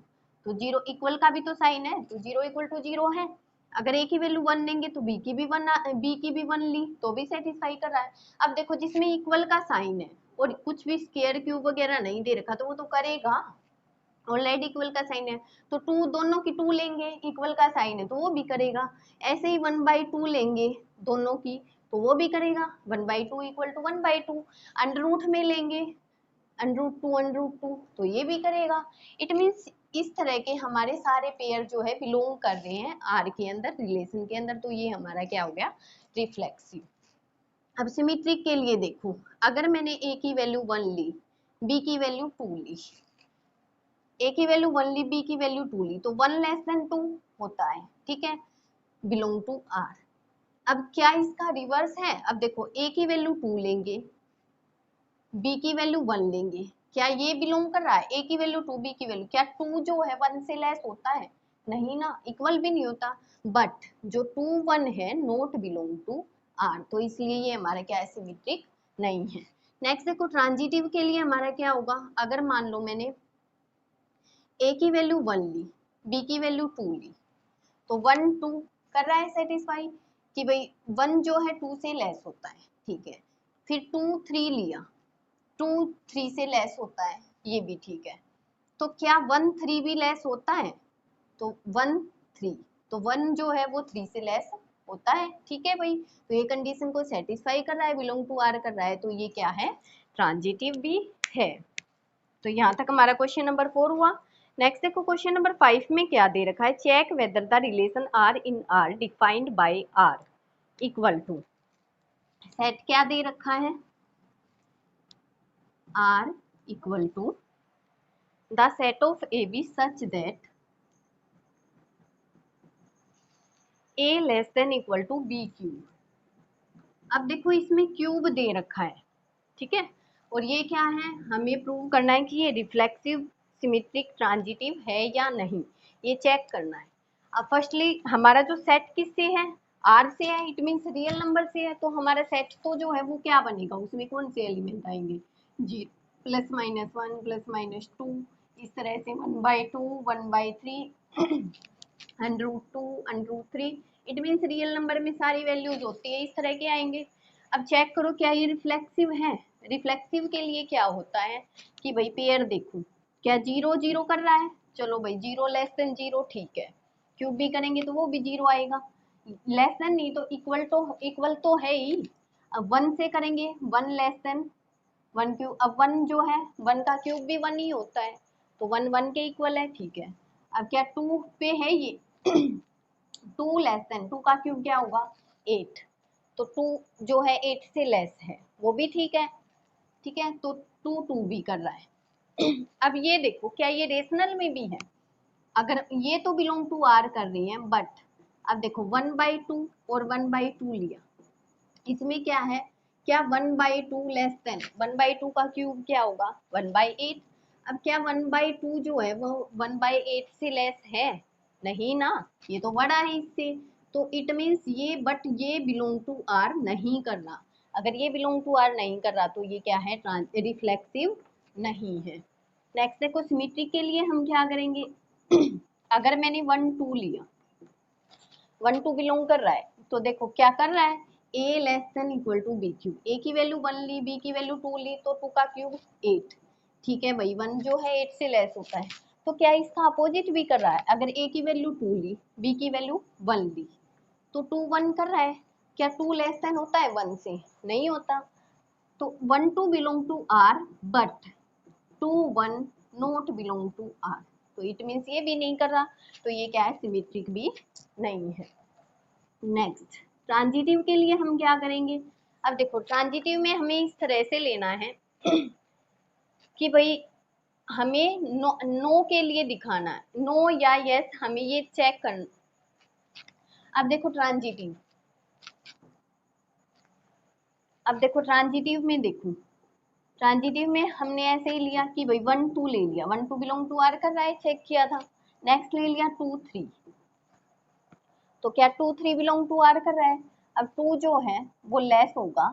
तो 0 इक्वल का भी तो साइन है, तो 0 इक्वल टू 0 है। अगर ए की वैल्यू 1 लेंगे तो बी की भी 1 ली तो भी सेटिस्फाई कर रहा है। अब देखो जिसमें इक्वल का साइन है और कुछ भी स्क्वायर क्यूब वगैरह नहीं दे रखा तो वो तो करेगा, ऑलरेडी इक्वल का साइन है, तो 2 दोनों की 2 लेंगे, इक्वल का साइन है तो वो भी करेगा। ऐसे ही 1/2 लेंगे दोनों की तो वो भी करेगा, 1/2 इक्वल टू 1/2। अंडर रूट में लेंगे √2 तो ये भी करेगा। इट मीन्स इस तरह के हमारे सारे पेयर जो है बिलोंग कर रहे हैं आर के अंदर, रिलेशन के अंदर, तो ये हमारा क्या हो गया, रिफ्लेक्सिव। अब सिमेट्रिक के लिए देखो, अगर मैंने ए की वैल्यू 1 ली, बी की वैल्यू 2 ली, ए की वैल्यू 1 ली, बी की वैल्यू 2 ली, तो 1 लेस देन 2 होता है, ठीक है, बिलोंग टू आर। अब क्या इसका रिवर्स है, अब देखो ए की वैल्यू 2 लेंगे, बी की वैल्यू 1 लेंगे, क्या ये बिलोंग कर रहा है, ए की वैल्यू 2, बी की वैल्यू, क्या 2 जो है 1 से लेस होता है, नहीं ना, इक्वल भी नहीं होता, बट जो 2 1 है नॉट बिलोंग टू आर, तो इसलिए ये हमारा क्या है, सिमेट्रिक नहीं है। नेक्स्ट देखो ट्रांजिटिव के लिए हमारा क्या होगा, अगर मान लो मैंने ए की वैल्यू 1 ली, बी की वैल्यू 2 ली, तो 1 2 कर रहा है सेटिस्फाई, कि भाई 1 जो है 2 से लेस होता है, ठीक है, फिर 2 3 लिया, 2 3 से लेस होता है, ये भी ठीक है, तो क्या 1 3 भी लेस होता है, तो 1 3, तो 1 जो है वो 3 से लेस होता है, ठीक है भाई, तो ये कंडीशन को सेटिस्फाई कर रहा है, बिलोंग टू आर कर रहा है, तो ये क्या है, ट्रांजिटिव भी है। तो यहाँ तक हमारा क्वेश्चन नंबर 4 हुआ। नेक्स्ट देखो क्वेश्चन नंबर 5 में क्या दे रखा है, check whether the relation are in R defined by R equal to, set क्या दे रखा है, are equal to the set of A B such that A less than equal to B cube. अब देखो इसमें क्यूब दे रखा है, ठीक है, और ये क्या है, हमें प्रूव करना है कि ये रिफ्लेक्सिव सिमेट्रिक ट्रांजिटिव है या नहीं, ये चेक करना है। अब फर्स्टली हमारा जो सेट किससे है, आर से है, इट मीन्स रियल नंबर से है, तो हमारा सेट तो जो है वो क्या बनेगा, उसमें कौन से एलिमेंट आएंगे, जी +-1 +-2, इस तरह से 1/2 1/3 √2 √3, इट मीन्स रियल नंबर में सारी वैल्यूज होती है, इस तरह के आएंगे। अब चेक करो क्या ये रिफ्लेक्सिव है, रिफ्लेक्सिव के लिए क्या होता है कि भाई पेयर देखो, क्या 0 0 कर रहा है, चलो भाई 0 लेस देन 0 ठीक है, क्यूब भी करेंगे तो वो भी 0 आएगा, लेस देन नहीं तो इक्वल तो है ही, अब 1 से करेंगे 1 लेस देन 1 क्यूब, अब 1 जो है 1 का क्यूब भी 1 ही होता है, तो 1 1 के इक्वल है, ठीक है। अब क्या 2 पे है ये 2 लेस देन 2 का क्यूब क्या होगा 8, तो 2 जो है 8 से लेस है, वो भी ठीक है, ठीक है, तो 2 2 भी कर रहा है। अब ये देखो क्या ये रेशनल में भी है, अगर ये तो बिलोंग टू आर कर रही है, बट अब देखो 1/2 और 1/2 लिया, इसमें क्या है, क्या 1/2 लेस देन 1/2 का क्यूब क्या होगा 1/8, अब क्या 1/2 जो है वो 1/8 से लेस है, नहीं ना, ये तो बड़ा है इससे, तो इट मीन्स ये, बट ये बिलोंग टू आर नहीं कर रहा, अगर ये बिलोंग टू आर नहीं कर रहा तो ये क्या है, रिफ्लेक्सिव नहीं है। नेक्स्ट देखो सिमेट्री के लिए हम क्या करेंगे, अगर मैंने 1 2 लिया, 1 2 बिलोंग कर रहा है, तो देखो क्या कर रहा है, a less than equal to B cube, A की वैल्यू 1 ली, बी की वैल्यू 2 ली, तो 2 का क्यूब 8, ठीक है भाई, 1 जो है 8 से लेस होता है, तो क्या इसका अपोजिट भी कर रहा है, अगर a की वैल्यू 2 ली, b की वैल्यू 1 ली, तो 2 1 कर रहा है, क्या 2 लेस देन होता है 1 से, नहीं होता, तो 1 2 belong to R, but 2 1 not belong to R, तो इट मीन्स ये भी नहीं कर रहा, तो ये क्या है, सिमेट्रिक भी नहीं है। नेक्स्ट ट्रांजिटिव के लिए हम क्या करेंगे, अब देखो ट्रांजिटिव में हमें इस तरह से लेना है कि भाई हमें नो के लिए दिखाना है, नो या यस, हमें ये चेक करना। अब देखो ट्रांजिटिव, अब देखो ट्रांजिटिव में देखो, ट्रांजिटिव में हमने ऐसे ही लिया कि भाई 1 2 ले लिया, 1 2 बिलोंग टू आर कर रहा है, चेक किया था, नेक्स्ट ले लिया 2 3, तो क्या 2 3 बिलोंग टू आर कर रहा है, अब 2 जो है वो लेस होगा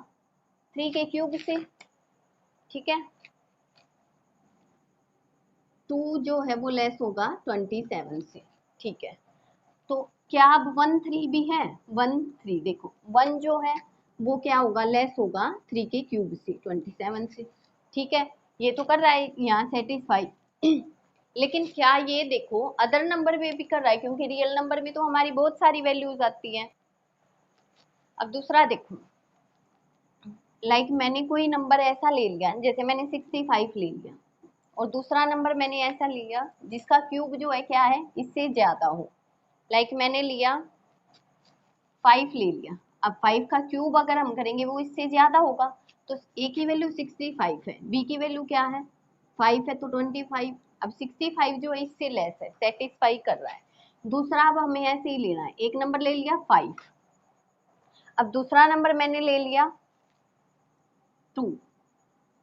3 के क्यूब से, ठीक है, 2 जो है वो लेस होगा 27 से, ठीक है, तो क्या अब 1 3 भी है, 1 3 देखो 1 जो है वो क्या होगा, लेस होगा 3 के क्यूब से 27 से, ठीक है, ये तो कर रहा है यहाँ सेटिस्फाई। लेकिन क्या ये देखो अदर नंबर में भी कर रहा है, क्योंकि रियल नंबर में तो हमारी बहुत सारी वैल्यूज आती है। अब दूसरा देखो, लाइक मैंने कोई नंबर ऐसा ले लिया, जैसे मैंने 65 ले लिया, और दूसरा नंबर मैंने ऐसा लिया जिसका क्यूब जो है क्या है, इससे ज्यादा हो। लाइक मैंने लिया 5 ले लिया, अब 5 का क्यूब अगर हम करेंगे वो इससे ज्यादा होगा, तो ए की वैल्यू 65 है, बी की वैल्यू क्या है 5 है, तो 25। अब 65 जो है इससे लेस है, सेटिस्फाई कर रहा है। दूसरा अब हमें ऐसे ही लेना है, एक नंबर ले लिया 5, अब दूसरा नंबर मैंने ले लिया 2,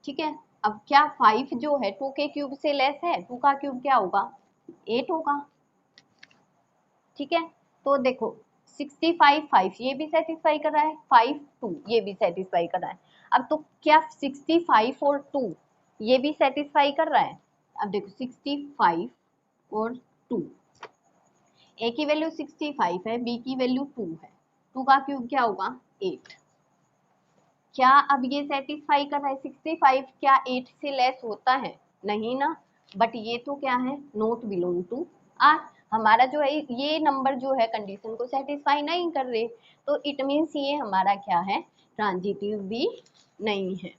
ठीक है। अब क्या 5 जो है 2 के क्यूब से लेस है, 2 का क्यूब क्या होगा 8 होगा, ठीक है। तो देखो 65 5 ये भी सेटिस्फाई कर रहा है, 5 2 ये भी सेटिस्फाई कर रहा है। अब तो क्या 65 और 2 ये भी सेटिस्फाई कर रहा है। अब देखो 65 और 2, ए की वैल्यू 65 है, बी की वैल्यू 2 है, 2 का क्यूब क्या होगा 8। क्या अब ये सेटिस्फाई कर रहा है 65 क्या 8 से लेस होता है, नहीं ना, बट ये तो क्या है नॉट बिलोंग टू आर, हमारा जो है ये नंबर जो है कंडीशन को सेटिस्फाई नहीं कर रहे, तो इट मीन्स ये हमारा क्या है ट्रांजिटिव भी नहीं है।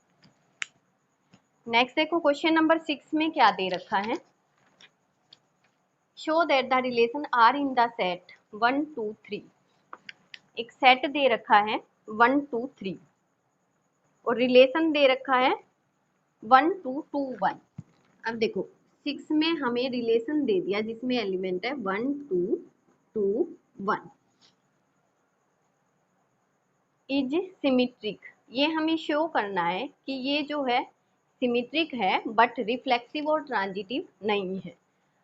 नेक्स्ट देखो क्वेश्चन नंबर 6 में क्या दे रखा है, show that the relation are in the set 1 2 3, एक सेट दे रखा है 1 2 3 और रिलेशन दे रखा है 1 2 2 1। अब देखो 6 में हमें रिलेशन दे दिया जिसमें एलिमेंट है 1 2 2 1, इज सिमेट्रिक, ये हमें शो करना है कि ये जो है सिमेट्रिक है बट रिफ्लेक्सिव और ट्रांजिटिव नहीं है।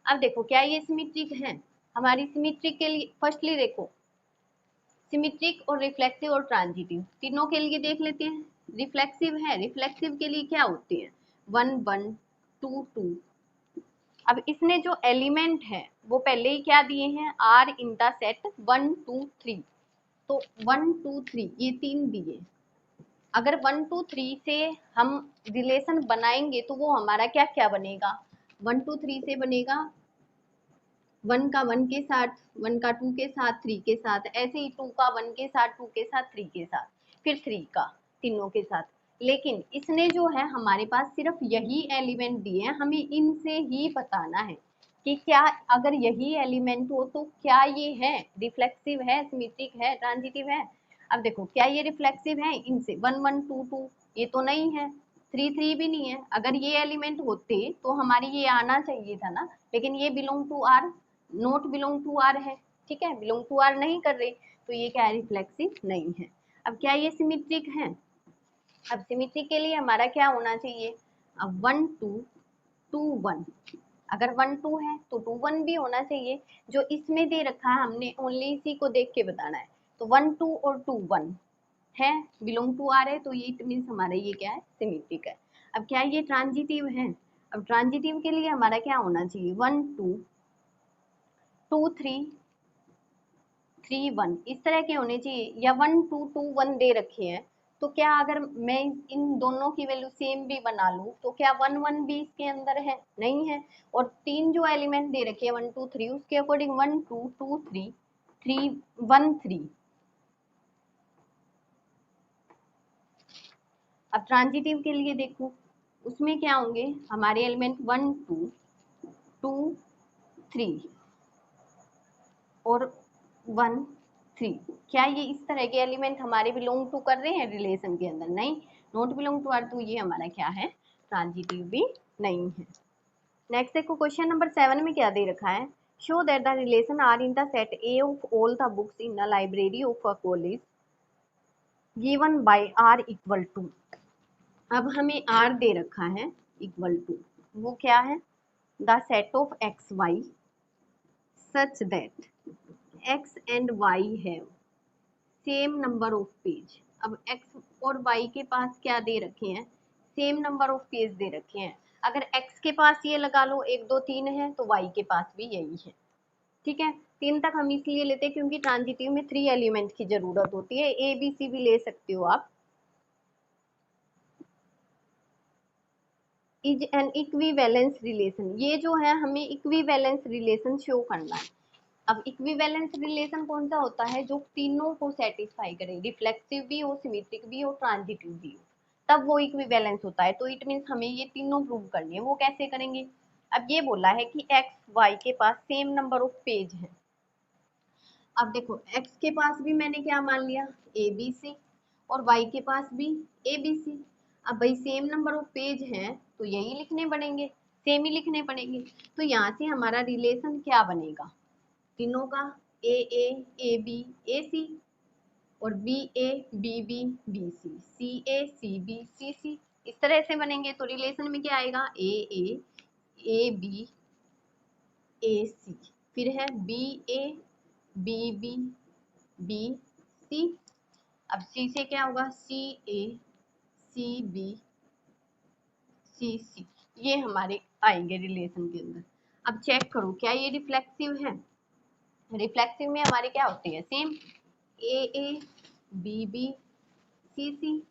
अब देखो क्या ये सिमेट्रिक है, हमारी सिमेट्रिक के लिए फर्स्टली देखो सिमेट्रिक और रिफ्लेक्सिव और ट्रांजिटिव तीनों के लिए देख लेते हैं। रिफ्लेक्सिव है, रिफ्लेक्सिव के लिए क्या होती है 1 1 2 2। अब इसने जो एलिमेंट है वो पहले ही क्या दिए हैं आर इन द सेट 1 2 3, तो 1 2 3 ये तीन दिए, अगर 1 2 3 से हम रिलेशन बनाएंगे तो वो हमारा क्या क्या बनेगा 1 2 3 से बनेगा 1 का 1 के साथ, 1 का 2 के साथ, 3 के साथ, ऐसे ही 2 का 1 के साथ, 2 के साथ, 3 के साथ, फिर 3 का तीनों के साथ। लेकिन इसने जो है हमारे पास सिर्फ यही एलिमेंट दिए हैं, हमें इनसे ही बताना है कि क्या अगर यही एलिमेंट हो तो क्या ये है रिफ्लेक्सिव है, सिमेट्रिक है, ट्रांजिटिव है। अब देखो क्या ये रिफ्लेक्सिव है, इनसे 1 1 2 2 ये तो नहीं है, 3 3 भी नहीं है। अगर ये एलिमेंट होते तो हमारी ये आना चाहिए था ना, लेकिन ये belong to R, not belong to R है, ठीक है, बिलोंग टू आर नहीं कर रहे, तो ये क्या है रिफ्लेक्सिव नहीं है। अब क्या ये सिमेट्रिक है, अब सिमेट्रिक के लिए हमारा क्या होना चाहिए, अब 1 2 2 1, अगर 1 2 है तो 2 1 भी होना चाहिए, जो इसमें दे रखा है हमने ओनली इसी को देख के बताना है, तो 1 2 और 2 1 है, बिलोंग टू आर है, तो ये इट मीन्स हमारा ये क्या है सिमेट्रिक है। अब क्या ये ट्रांजिटिव है, अब ट्रांजिटिव के लिए हमारा क्या होना चाहिए 1 2 2 3 3 1 इस तरह के होने चाहिए, या 1 2 2 1 दे रखे हैं, तो क्या अगर मैं इन दोनों की वैल्यू सेम भी बना लूं तो क्या 1 1 भी इसके अंदर है, नहीं है। और तीन जो एलिमेंट दे रखे हैं 1 2 3 उसके अकॉर्डिंग 1 2 2 3 3 1 3। अब ट्रांजिटिव के लिए देखो उसमें क्या होंगे हमारे एलिमेंट 1 2 2 3 और 1 3, क्या ये इस तरह के एलिमेंट हमारे बिलोंग टू कर रहे हैं रिलेशन के अंदर, नहीं, नॉट बिलोंग टू आर, तो ये हमारा क्या है ट्रांजिटिव भी नहीं है। नेक्स्ट देखो क्वेश्चन नंबर 7 में क्या दे रखा है, show that the relation are in the set A of all the books in the library of a college given by R equal to. अब हमें आर दे रखा है इक्वल टू, वो क्या है the set of x Y such that x and y have same number of page. अब x और y के पास क्या दे रखे हैं सेम नंबर ऑफ पेज दे रखे हैं, अगर x के पास ये लगा लो 1 2 3 है तो y के पास भी यही है, ठीक है। 3 तक हम इसलिए लेते हैं क्योंकि ट्रांजिटिव में 3 एलिमेंट की जरूरत होती है, ए बी सी भी ले सकते हो आप। इज एन इक्विवेलेंस रिलेशन, ये जो है हमें इक्विवेलेंस रिलेशन शो करना है। अब इक्विवेलेंस रिलेशन कौन सा होता है जो तीनों को सेटिस्फाई करे, रिफ्लेक्सिव भी हो, सिमेट्रिक भी हो, ट्रांजिटिव भी हो। तब वो इक्विवेलेंस होता है। तो इट मीन्स हमें ये तीनों प्रूव करनी है। वो कैसे करेंगे? अब ये बोला है कि एक्स वाई के पास सेम नंबर ऑफ पेज है। अब देखो एक्स के पास भी मैंने क्या मान लिया, ए बी सी, और वाई के पास भी ए बी सी। अब भाई सेम नंबर ऑफ पेज हैं तो यही लिखने पड़ेंगे, सेम ही लिखने पड़ेंगे। तो यहाँ से हमारा रिलेशन क्या बनेगा, तीनों का, ए बी ए सी, और B A B B B C C B C, इस तरह से बनेंगे। तो रिलेशन में क्या आएगा, ए बी ए सी, फिर है B A B B B C. अब सी से क्या होगा, सी ए सी बी सी, ये हमारे आएंगे रिलेशन के अंदर। अब चेक करो क्या ये रिफ्लेक्सिव है। रिफ्लेक्सिव में हमारे क्या होते हैं, same, A B B C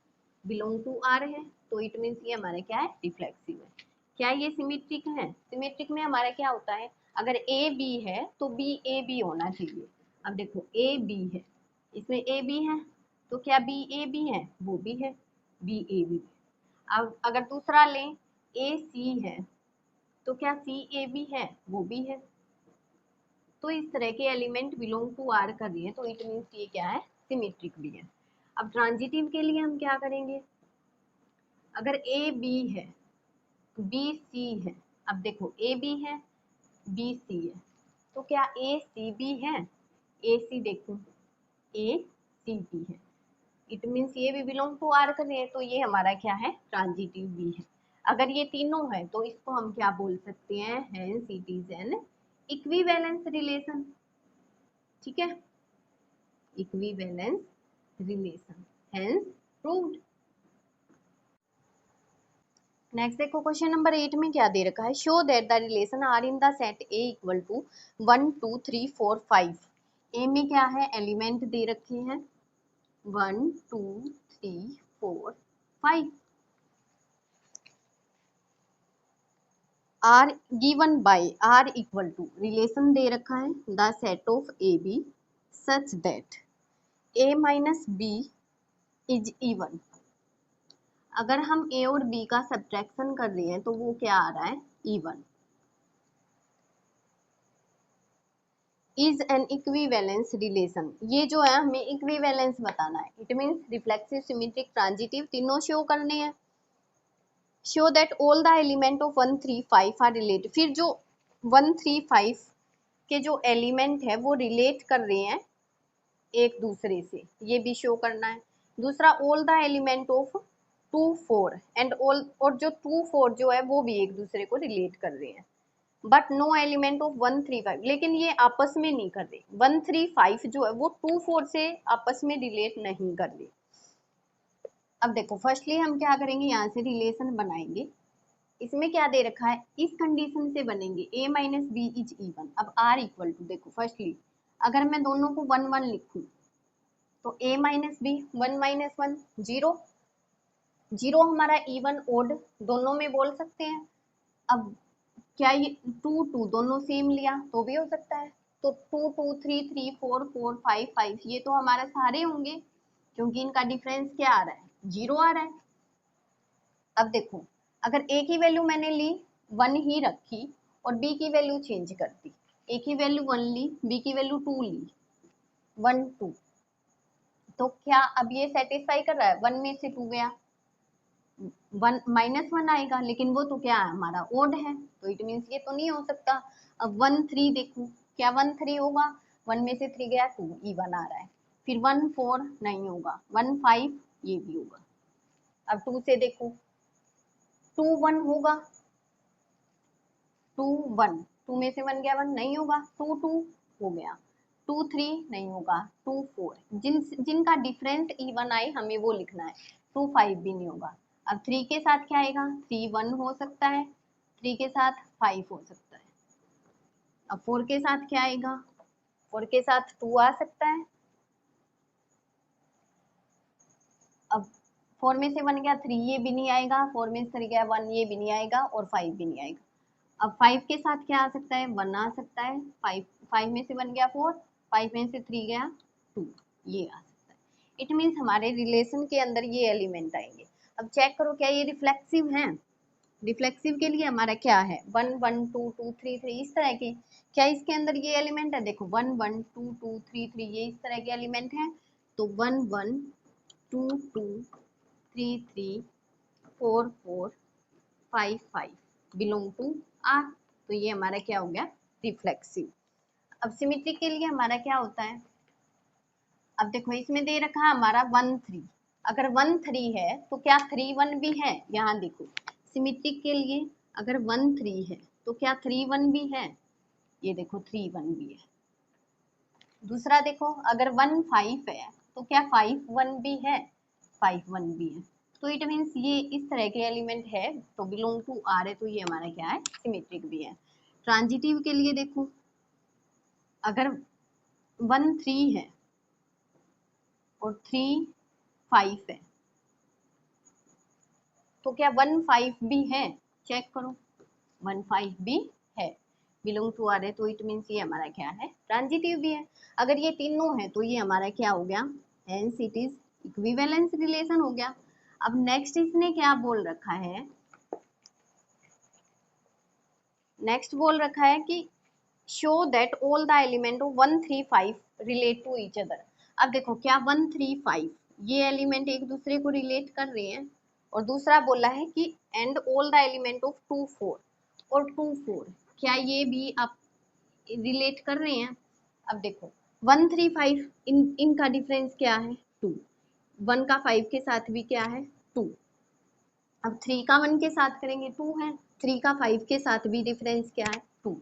belong to R है, तो इट मीन्स ये हमारा क्या है, रिफ्लेक्सिव है। क्या ये सिमेट्रिक है? सिमेट्रिक में हमारा क्या होता है, अगर ए बी है तो बी ए बी होना चाहिए। अब देखो ए बी है, इसमें ए बी है, तो क्या बी ए बी है, वो भी है, बी ए बी। अब अगर दूसरा लें, ए सी है, तो क्या सी ए बी है, वो भी है। तो इस तरह के एलिमेंट बिलोंग टू आर कर रही है, तो इट मीन्स ये क्या है, सिमेट्रिक भी है। अब ट्रांजिटिव के लिए हम क्या करेंगे, अगर ए बी है, बी सी है, अब देखो ए बी है, बी सी है, तो क्या ए सी बी है, ए सी देखो ए सी बी है, इट मीन्स ये भी बिलोंग टू आर कर रहे हैं, तो ये हमारा क्या है, ट्रांजिटिव भी है। अगर ये तीनों है तो इसको हम क्या बोल सकते हैं, hence it is an equivalence relation. ठीक है, equivalence relation, hence proved. Next देखो क्वेश्चन नंबर 8 में क्या दे रखा है, show that the relation are in the set A equal to 1 2 3 4 5। A में क्या है, एलिमेंट दे रखे हैं 1 2 3 4 5, R given by R equal to, relation दे रखा है the set of A B such that A minus B is even. अगर हम ए और बी का सब्ट्रैक्शन कर रहे हैं तो वो क्या आ रहा है, even. Is an equivalence relation, ये जो है हमें इक्विवेलेंस बताना है। It means reflexive, symmetric, transitive तीनों शो करने हैं। Show that all the element of 1 3 5 are related, फिर जो 1 3 5 के जो एलिमेंट है वो रिलेट कर रहे हैं एक दूसरे से, ये भी शो करना है। दूसरा, all the element of 2 4 and all, और जो 2 4 जो है वो भी एक दूसरे को रिलेट कर रहे हैं। बट नो एलिमेंट ऑफ 1 3 5, लेकिन ये आपस में नहीं कर रहे। 1 3 5 जो है वो 2 4 से आपस में रिलेट नहीं कर रहे। अब देखो फर्स्टली हम क्या करेंगे, यहाँ से रिलेशन बनाएंगे। इसमें क्या दे रखा है, इस कंडीशन से बनेंगे a minus B is even. अब r इक्वल टू, देखो फर्स्टली अगर मैं दोनों को 1 1 लिखूं तो a माइनस बी 1 माइनस 1 0, 0 हमारा इवन ओड दोनों में बोल सकते हैं। अब क्या ये 2 2 दोनों सेम लिया तो भी हो सकता है, तो 2 2 3 3 4 4 5 5 ये तो हमारे सारे होंगे, क्योंकि इनका डिफरेंस क्या आ रहा है, 0 आ रहा है। अब देखो अगर a की वैल्यू मैंने ली 1 ही रखी और b की वैल्यू चेंज कर दी, a की वैल्यू 1 ली, b की वैल्यू 2 ली, 1 2, तो क्या अब ये सेटिस्फाई कर रहा है, 1 में से 2 गया, 1 माइनस 1 आएगा, लेकिन वो तो क्या है हमारा ओड है, तो इट मीन्स ये तो नहीं हो सकता। अब 1 3 देखो, क्या 1 3 होगा, 1 में से 3 गया 2, इवन आ रहा है। फिर 1 4 नहीं होगा, 1 5 ये भी होगा। अब 2 से देखो, 2 1 होगा, 2 1, 2 में से 1 गया 1 नहीं होगा, 2 2 हो गया, 2 3 नहीं होगा, 2 4, जिनका डिफरेंस इवन आए हमें वो लिखना है। 2 5 भी नहीं होगा। अब 3 के साथ क्या आएगा, 3 1 हो सकता है, 3 के साथ 5 हो सकता है। अब 4 के साथ क्या आएगा, 4 के साथ 2 आ सकता है। अब 4 में से 1 गया 3, ये भी नहीं आएगा, 4 में से 3 गया 1, ये भी नहीं आएगा, और 5 भी नहीं आएगा। अब 5 के साथ क्या आ सकता है, 1 आ सकता है, 5 में से 1 गया 4, 5 में से 3 गया 2, ये आ सकता है। इट मीन्स हमारे रिलेशन के अंदर ये एलिमेंट आएंगे। अब चेक करो क्या ये रिफ्लेक्सिव है। रिफ्लेक्सिव के लिए हमारा क्या है 1 1 2 2 3 3 इस तरह के, क्या इसके अंदर ये एलिमेंट है, देखो 1 1 2 2 3 3 ये इस तरह के एलिमेंट है, तो 1 1 2 2 3 3 4 4 5 5 बिलोंग टू आर, तो ये हमारा क्या हो गया रिफ्लेक्सिव। अब सिमेट्रिक के लिए हमारा क्या होता है, अब देखो इसमें दे रखा है हमारा 1 3, अगर 1 3 है तो क्या 3 1 भी है, यहाँ देखो सिमेट्रिक के लिए अगर 1 3 है तो क्या 3 1 भी है, ये देखो 3 1 भी है। दूसरा देखो अगर 1 5 है तो क्या 5 1 भी है, 5 1 भी है, तो इट मीन्स ये इस तरह के एलिमेंट है, तो बिलोंग टू आर है, तो ये हमारा क्या है सिमेट्रिक भी है। ट्रांजिटिव के लिए देखो अगर 1 3 है और 3 5 है तो क्या 1 5 भी है, चेक करो 1 5 भी है, बिलोंग टू आर है, तो इट मीन्स ये हमारा क्या है ट्रांजिटिव भी है। अगर ये तीनों है तो ये हमारा क्या हो गया, hence it is equivalence relation हो गया। अब नेक्स्ट इसने क्या बोल रखा है, नेक्स्ट बोल रखा है कि show that all the element of 1 3 5 relate to each other. अब देखो क्या 1 3 5 ये एलिमेंट एक दूसरे को रिलेट कर रहे हैं, और दूसरा बोला है कि and all the element of 2 4 और 2 4 क्या ये भी आप रिलेट कर रहे हैं। अब देखो 1 3 5 इनका डिफरेंस क्या है 2, 1 का 5 के साथ भी क्या है 2, अब 3 का 1 के साथ करेंगे 2 है, 3 का 5 के साथ भी डिफरेंस क्या है 2,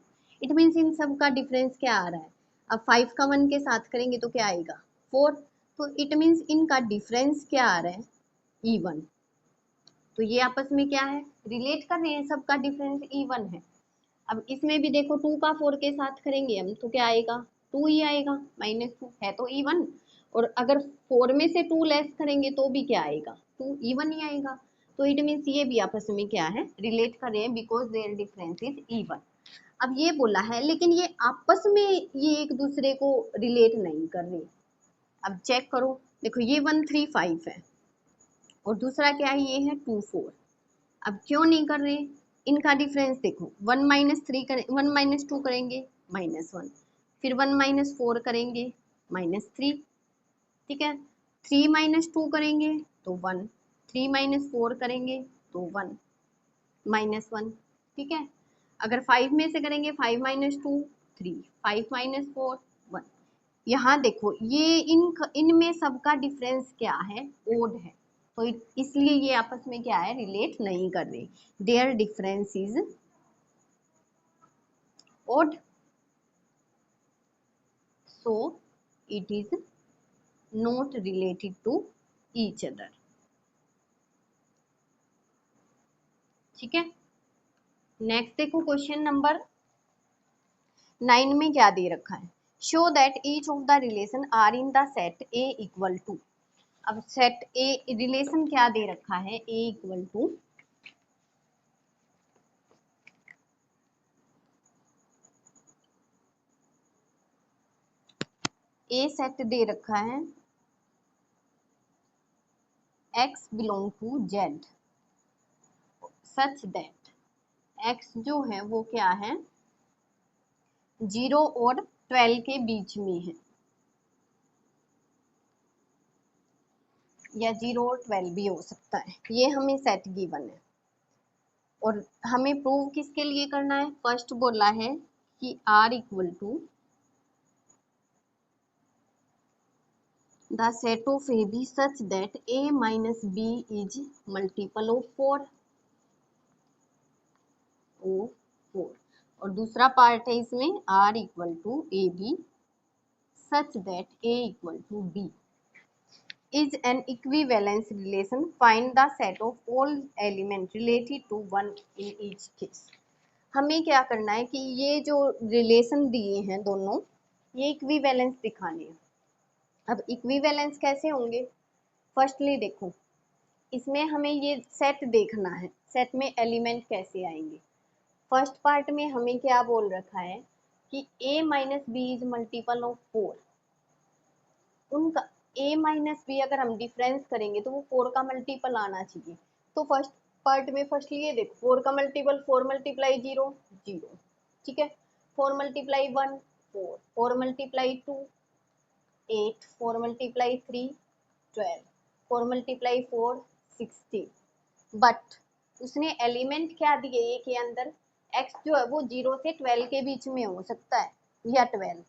इट मीन्स इन सब का डिफरेंस क्या आ रहा है। अब 5 का 1 के साथ करेंगे तो क्या आएगा 4, तो इट मीन्स इनका डिफरेंस क्या आ रहा है इवन, तो ये आपस में क्या है रिलेट कर रहे हैं, सबका डिफरेंस इवन है। अब इसमें भी देखो 2 का 4 के साथ करेंगे हम तो क्या आएगा 2 ही आएगा, -2 है तो इवन, और अगर 4 में से 2 लेस करेंगे तो भी क्या आएगा 2 इवन ही आएगा, तो इट मीन्स ये भी आपस में क्या है रिलेट कर रहे हैं because there difference is even. अब ये बोला है लेकिन ये आपस में ये एक दूसरे को रिलेट नहीं कर रहे। अब चेक करो देखो ये 1 3 5 है और दूसरा क्या है ये है 2 4, अब क्यों नहीं कर रहे, इनका डिफरेंस देखो 1 -3 करें 1 -2 करेंगे -1, फिर 1 -4 करेंगे -3, ठीक है 3 -2 करेंगे तो 1, 3 -4 करेंगे तो 1 -1, ठीक है अगर 5 में से करेंगे 5 -2 3, 5 -4 1, यहाँ देखो ये इनमें सबका डिफरेंस क्या है ओड है, तो इसलिए ये आपस में क्या है रिलेट नहीं कर रहे, there difference is odd, so it is not related to each other, ठीक है। नेक्स्ट देखो क्वेश्चन नंबर 9 में क्या दे रखा है, show that each of the relation are in the set A equal to. अब सेट ए रिलेशन क्या दे रखा है A equal to, A set दे रखा है x belong to z such that x जो है वो क्या है 0 और 12 के बीच में है, या 0 और 12 भी हो सकता है, ये हमें सेट गिवन है। और हमें प्रूव किसके लिए करना है, फर्स्ट बोला है कि r equal to the set of A B such that a minus B is multiple of 4 और दूसरा पार्ट है इसमें r equal to A B such that a equal to B is an equivalence relation, find the set of all elements related to one in each case। हमें क्या करना है कि ये जो रिलेशन दिए हैं दोनों ये इक्विवेलेंस दिखाने हैं। अब इक्विवेलेंस कैसे होंगे, फर्स्टली देखो इसमें हमें ये सेट देखना है, सेट में एलिमेंट कैसे आएंगे। फर्स्ट पार्ट में हमें क्या बोल रखा है कि a minus B is multiple of 4, उनका a माइनस बी अगर हम डिफरेंस करेंगे तो वो 4 का मल्टीपल आना चाहिए, तो फर्स्ट पार्ट में फर्स्टली ये देखो 4 का मल्टीपल 4 मल्टीप्लाई 0 0, ठीक है। 4 multiply 1 4, 4 multiply 2 8, 4 multiply 3 12, 4 multiply 4 16। But उसने एलिमेंट क्या दिए ये के अंदर, x जो है वो 0 से 12 के बीच में हो सकता है या 12,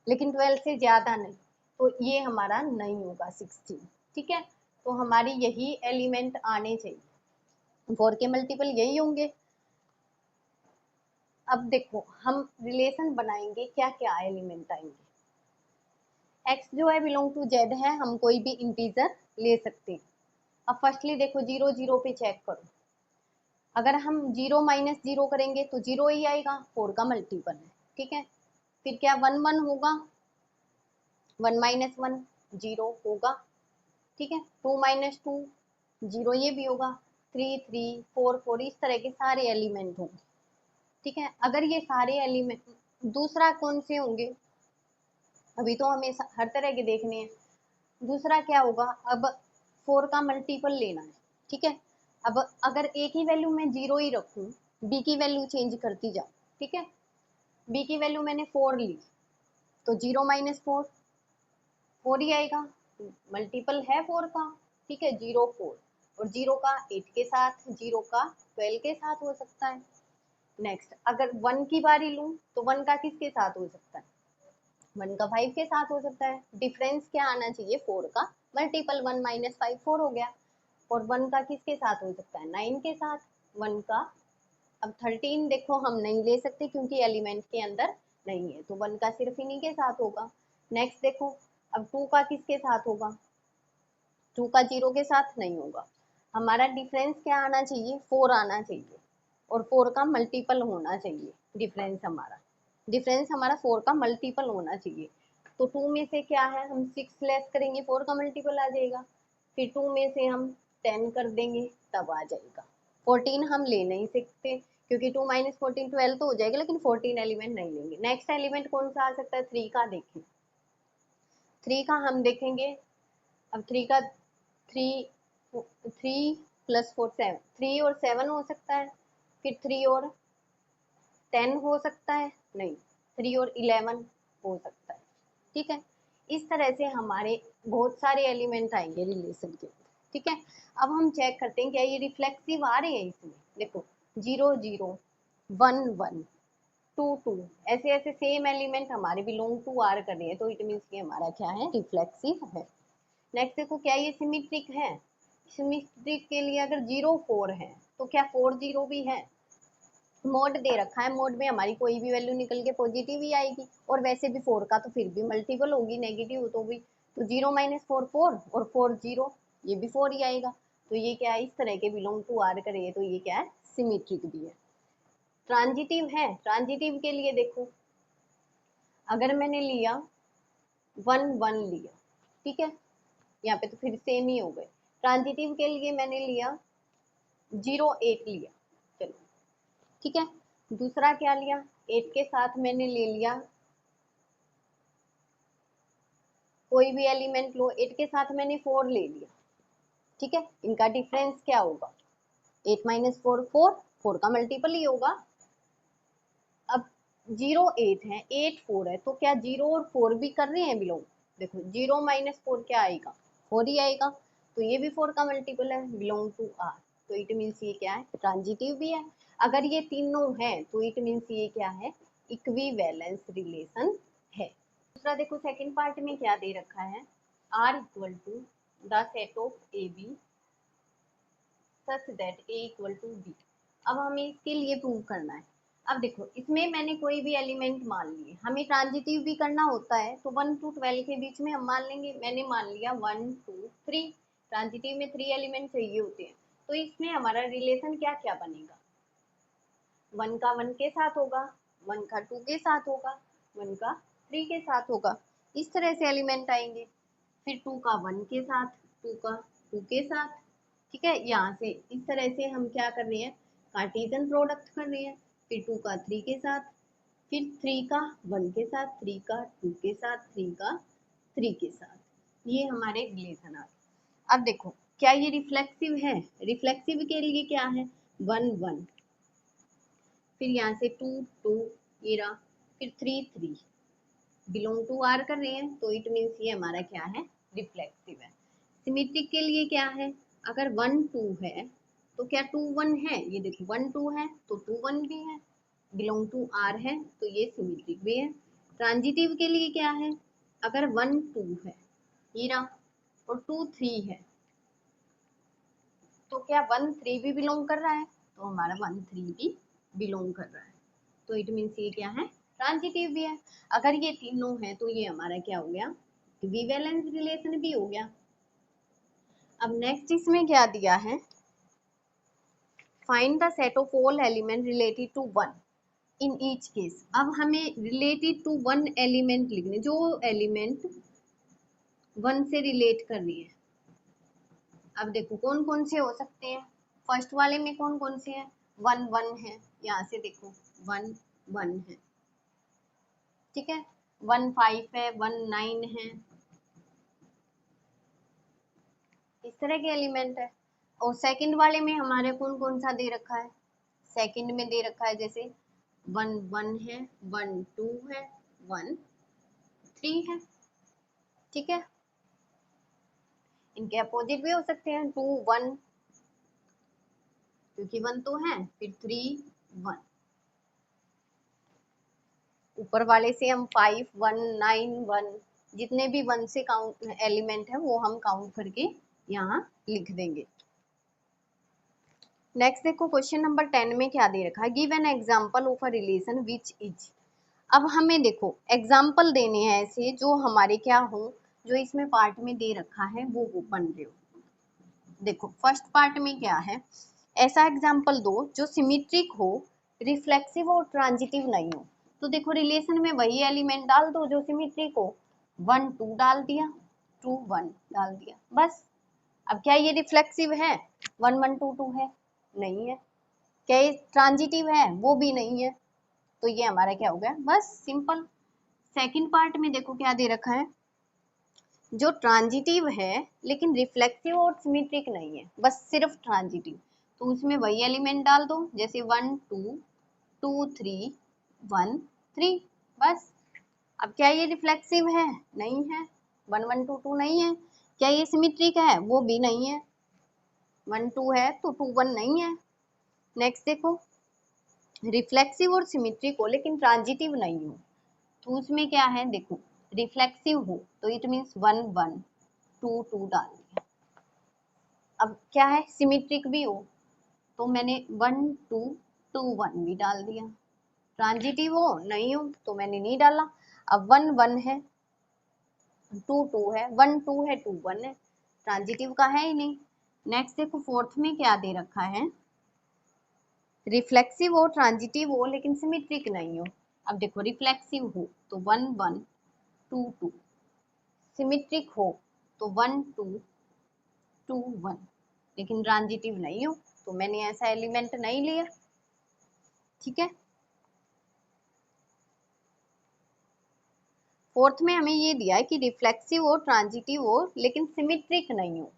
लेकिन 12 से ज्यादा नहीं, तो ये हमारा नहीं होगा 16, ठीक है। तो हमारी यही एलिमेंट आने चाहिए, 4 के मल्टीपल यही होंगे। अब देखो हम रिलेशन बनाएंगे, क्या क्या एलिमेंट आएंगे। x जो है बिलोंग टू z है, हम कोई भी इंटीजर ले सकते हैं। अब फर्स्टली देखो 0 0 पे चेक करो, अगर हम 0 माइनस 0 करेंगे तो 0 ही आएगा, 4 का मल्टीपल है, ठीक है। फिर क्या 1 1 होगा, 1 माइनस 1 0 होगा, ठीक है। 2 माइनस 2 0 ये भी होगा, 3 3 4 4 इस तरह के सारे एलिमेंट होंगे, ठीक है। अगर ये सारे एलिमेंट, दूसरा कौन से होंगे, अभी तो हमें हर तरह के देखने हैं। दूसरा क्या होगा, अब 4 का मल्टीपल लेना है, ठीक है। अब अगर एक ही वैल्यू मैं 0 ही रखूं, b की वैल्यू चेंज करती जाऊं, ठीक है। b की वैल्यू मैंने 4 ली, तो 0 माइनस 4 4 ही आएगा, मल्टीपल है 4 का, ठीक है। 0 4, और 0 का 8 के साथ, 0 का 12 के साथ हो सकता है। नेक्स्ट अगर 1 की बारी लूं तो 1 का किसके साथ हो सकता है, 1 का 5 के साथ हो सकता है। डिफरेंस क्या आना चाहिए, 4 का मल्टीपल, 1 माइनस 5 4 हो गया। और 1 का किसके साथ हो सकता है, 9 के साथ। 1 का, अब 13 देखो हम नहीं ले सकते क्योंकि एलिमेंट के अंदर नहीं है, तो 1 का सिर्फ इन्हीं के साथ होगा। नेक्स्ट देखो अब 2 का किसके साथ होगा, 2 का 0 के साथ नहीं होगा। हमारा डिफरेंस क्या आना चाहिए, 4 आना चाहिए, और 4 का मल्टीपल होना चाहिए। डिफरेंस हमारा 4 का मल्टीपल होना चाहिए। तो 2 में से क्या है, हम 6 लेस करेंगे 4 का मल्टीपल आ जाएगा, फिर 2 में से हम 10 कर देंगे तब आ जाएगा। 14 हम ले नहीं सकते क्योंकि 2 माइनस 14 12 तो हो जाएगा, लेकिन 14 एलिमेंट नहीं लेंगे। नेक्स्ट एलिमेंट कौन सा आ सकता है, 3 का देखें। 3 का हम देखेंगे, अब 3 का 3 3 प्लस 4 7, 3 और 7 हो सकता है, फिर 3 और 10 हो सकता है, नहीं 3 और 11 हो सकता है, ठीक है। इस तरह से हमारे बहुत सारे एलिमेंट आएंगे रिलेशन के, ठीक है। अब हम चेक करते हैं क्या ये रिफ्लेक्सिव आ रहे हैं इसमें, देखो 0 0 1 1 2 2 ऐसे ऐसे सेम एलिमेंट हमारे बिलोंग टू आर कर रहे हैं, तो इट मीन्स कि हमारा क्या है, रिफ्लेक्सिव है। नेक्स्ट देखो क्या ये सिमेट्रिक है, सिमेट्रिक के लिए अगर 0 4 है तो क्या 4 0 भी है। मोड दे रखा है, मोड में हमारी कोई भी वैल्यू निकल के पॉजिटिव ही आएगी, और वैसे भी 4 का तो फिर भी मल्टीपल होगी नेगेटिव तो भी, तो 0 माइनस 4 4, और 4 0 ये भी 4 ही आएगा। तो ये क्या है, इस तरह के बिलोंग टू आर करे, तो ये क्या है, सिमेट्रिक भी है। ट्रांजिटिव है, ट्रांजिटिव के लिए देखो अगर मैंने लिया 1 1 लिया, ठीक है, यहाँ पे तो फिर सेम ही हो गए। ट्रांजिटिव के लिए मैंने लिया 0 8 लिया, चलो ठीक है। दूसरा क्या लिया, 8 के साथ मैंने ले लिया कोई भी एलिमेंट लो, 8 के साथ मैंने 4 ले लिया, ठीक है। इनका डिफरेंस क्या होगा, 8 माइनस 4 4, 4 का मल्टीपल ही होगा। अब 0 8 है, 8 4 है, तो क्या 0 और 4 भी कर रहे हैं बिलोंग, देखो 0 माइनस 4 क्या आएगा, 4 ही आएगा, तो ये भी 4 का मल्टीपल है, बिलोंग टू आर। तो इट मीन्स ये क्या है, ट्रांजिटिव भी है। अगर ये तीनों है तो इट मीन्स ये क्या है, इक्विवेलेंस रिलेशन है। दूसरा देखो सेकंड पार्ट में क्या दे रखा है, R equal to the set of A B such that A equal to B. अब हमें इसके लिए प्रूव करना है। अब देखो इसमें मैंने कोई भी एलिमेंट मान लिए, हमें ट्रांजिटिव भी करना होता है तो 1 to 12 के बीच में हम मान लेंगे। मैंने मान लिया 1 2 3, ट्रांजिटिव में 3 एलिमेंट चाहिए होते हैं, तो इसमें हमारा रिलेशन क्या क्या बनेगा, 1 का 1 के साथ होगा, 1 का 2 के साथ होगा, 1 का 3 के साथ होगा, इस तरह से एलिमेंट आएंगे। फिर 2 का 1 के साथ, 2 का 2 के साथ, ठीक है। यहाँ से इस तरह से हम क्या कर रहे हैं, कार्टेशियन प्रोडक्ट कर रहे हैं। फिर 2 का 3 के साथ, फिर 3 का 1 के साथ, 3 का 2 के साथ, 3 का 3 के साथ, ये हमारे रिलेशन आ गए। अब देखो क्या ये रिफ्लेक्सिव है? रिफ्लेक्सिव के लिए क्या है? 1 1, फिर यहाँ से 2 2, ये रहा, फिर 3 3, बिलोंग टू आर कर रहे हैं, तो इट मीन्स ये हमारा क्या है? रिफ्लेक्सिव है। सिमेट्रिक के लिए क्या है? अगर 1 2 है तो क्या 2 1 है? ये देखो 1 2 है तो 2 1 भी है, बिलोंग टू आर है तो ये सिमेट्रिक भी है। ट्रांजिटिव के लिए क्या है? अगर 1 2 है, ये रहा, और 2 3 है, तो क्या 1 3 भी बिलोंग कर रहा है? तो हमारा 1 3 भी बिलोंग कर रहा है, तो इट मीन्स ये क्या है? ट्रांजिटिव भी है। अगर ये तीनों है तो ये हमारा क्या हो गया? इक्विवेलेंस रिलेशन भी हो गया। अब नेक्स्ट इसमें क्या दिया है? Find the set of all element related to one in each case. अब हमें रिलेटेड टू वन एलिमेंट लिखने, जो एलिमेंट वन से रिलेट कर रही है। अब देखो कौन कौन से हो सकते हैं। फर्स्ट वाले में कौन कौन से हैं? 1 1 है, यहाँ से देखो 1 1 है, ठीक है, 1 5 है, 1 9 है, इस तरह के एलिमेंट है। और सेकंड वाले में हमारे कौन कौन सा दे रखा है? सेकंड में दे रखा है जैसे 1 1 है, 1 2 है, 1 3 है, ठीक है। इनके अपोजिट भी हो सकते हैं, 2 1, क्योंकि 1 तो है, फिर 3 1। ऊपर वाले से हम 5 1 9 1, जितने भी 1 से काउंट एलिमेंट है वो हम काउंट करके यहाँ लिख देंगे। नेक्स्ट देखो क्वेश्चन नंबर 10 में क्या दे रखा है? Give an example of a relation which is. अब हमें देखो एग्जांपल देने हैं ऐसे जो हमारे क्या हो, जो इसमें पार्ट में दे रखा है वो बन रहे हो। देखो फर्स्ट पार्ट में क्या है? ऐसा एग्जांपल दो जो सिमेट्रिक हो, रिफ्लेक्सिव और ट्रांजिटिव नहीं हो। तो देखो रिलेशन में वही एलिमेंट डाल दो जो सिमेट्रिक हो। 1 2 डाल दिया, 2 1 डाल दिया, बस। अब क्या ये रिफ्लेक्सिव है? 1 1 2 2 है? नहीं है। क्या ये ट्रांजिटिव है? वो भी नहीं है। तो ये हमारा क्या हो गया? बस सिंपल। सेकंड पार्ट में देखो क्या दे रखा है? जो ट्रांजिटिव है लेकिन रिफ्लेक्सिव और सिमेट्रिक नहीं है, बस सिर्फ ट्रांजिटिव, तो उसमें वही एलिमेंट डाल दो, जैसे 1 2 2 3 1 3, बस। अब क्या ये रिफ्लेक्सिव है? नहीं है। 1 1 2 2 नहीं है। क्या ये सिमेट्रिक है? वो भी नहीं है। 1 2 है तो 2 1 नहीं है। नेक्स्ट देखो, रिफ्लेक्सिव और सिमेट्रिक हो लेकिन ट्रांजिटिव नहीं हो, तो उसमें क्या है? देखो रिफ्लेक्सिव हो तो इट मीन्स 1 1 2 2 डाल दिया। अब क्या है? सिमेट्रिक भी हो तो मैंने 1 2 2 1 भी डाल दिया। ट्रांजिटिव हो नहीं हो तो मैंने नहीं डाला। अब 1 1 है, 2 2 है, 1 2 है, 2 1 है, ट्रांजिटिव का है ही नहीं। नेक्स्ट देखो फोर्थ में क्या दे रखा है? रिफ्लेक्सिव हो, ट्रांजिटिव हो लेकिन सिमेट्रिक नहीं हो। अब देखो रिफ्लेक्सिव हो तो 1 1 2 2, सिमेट्रिक हो तो 1 2 2 1, लेकिन ट्रांजिटिव नहीं हो तो मैंने ऐसा एलिमेंट नहीं लिया, ठीक है। फोर्थ में हमें ये दिया है कि रिफ्लेक्सिव हो, ट्रांजिटिव हो लेकिन सिमेट्रिक नहीं हो।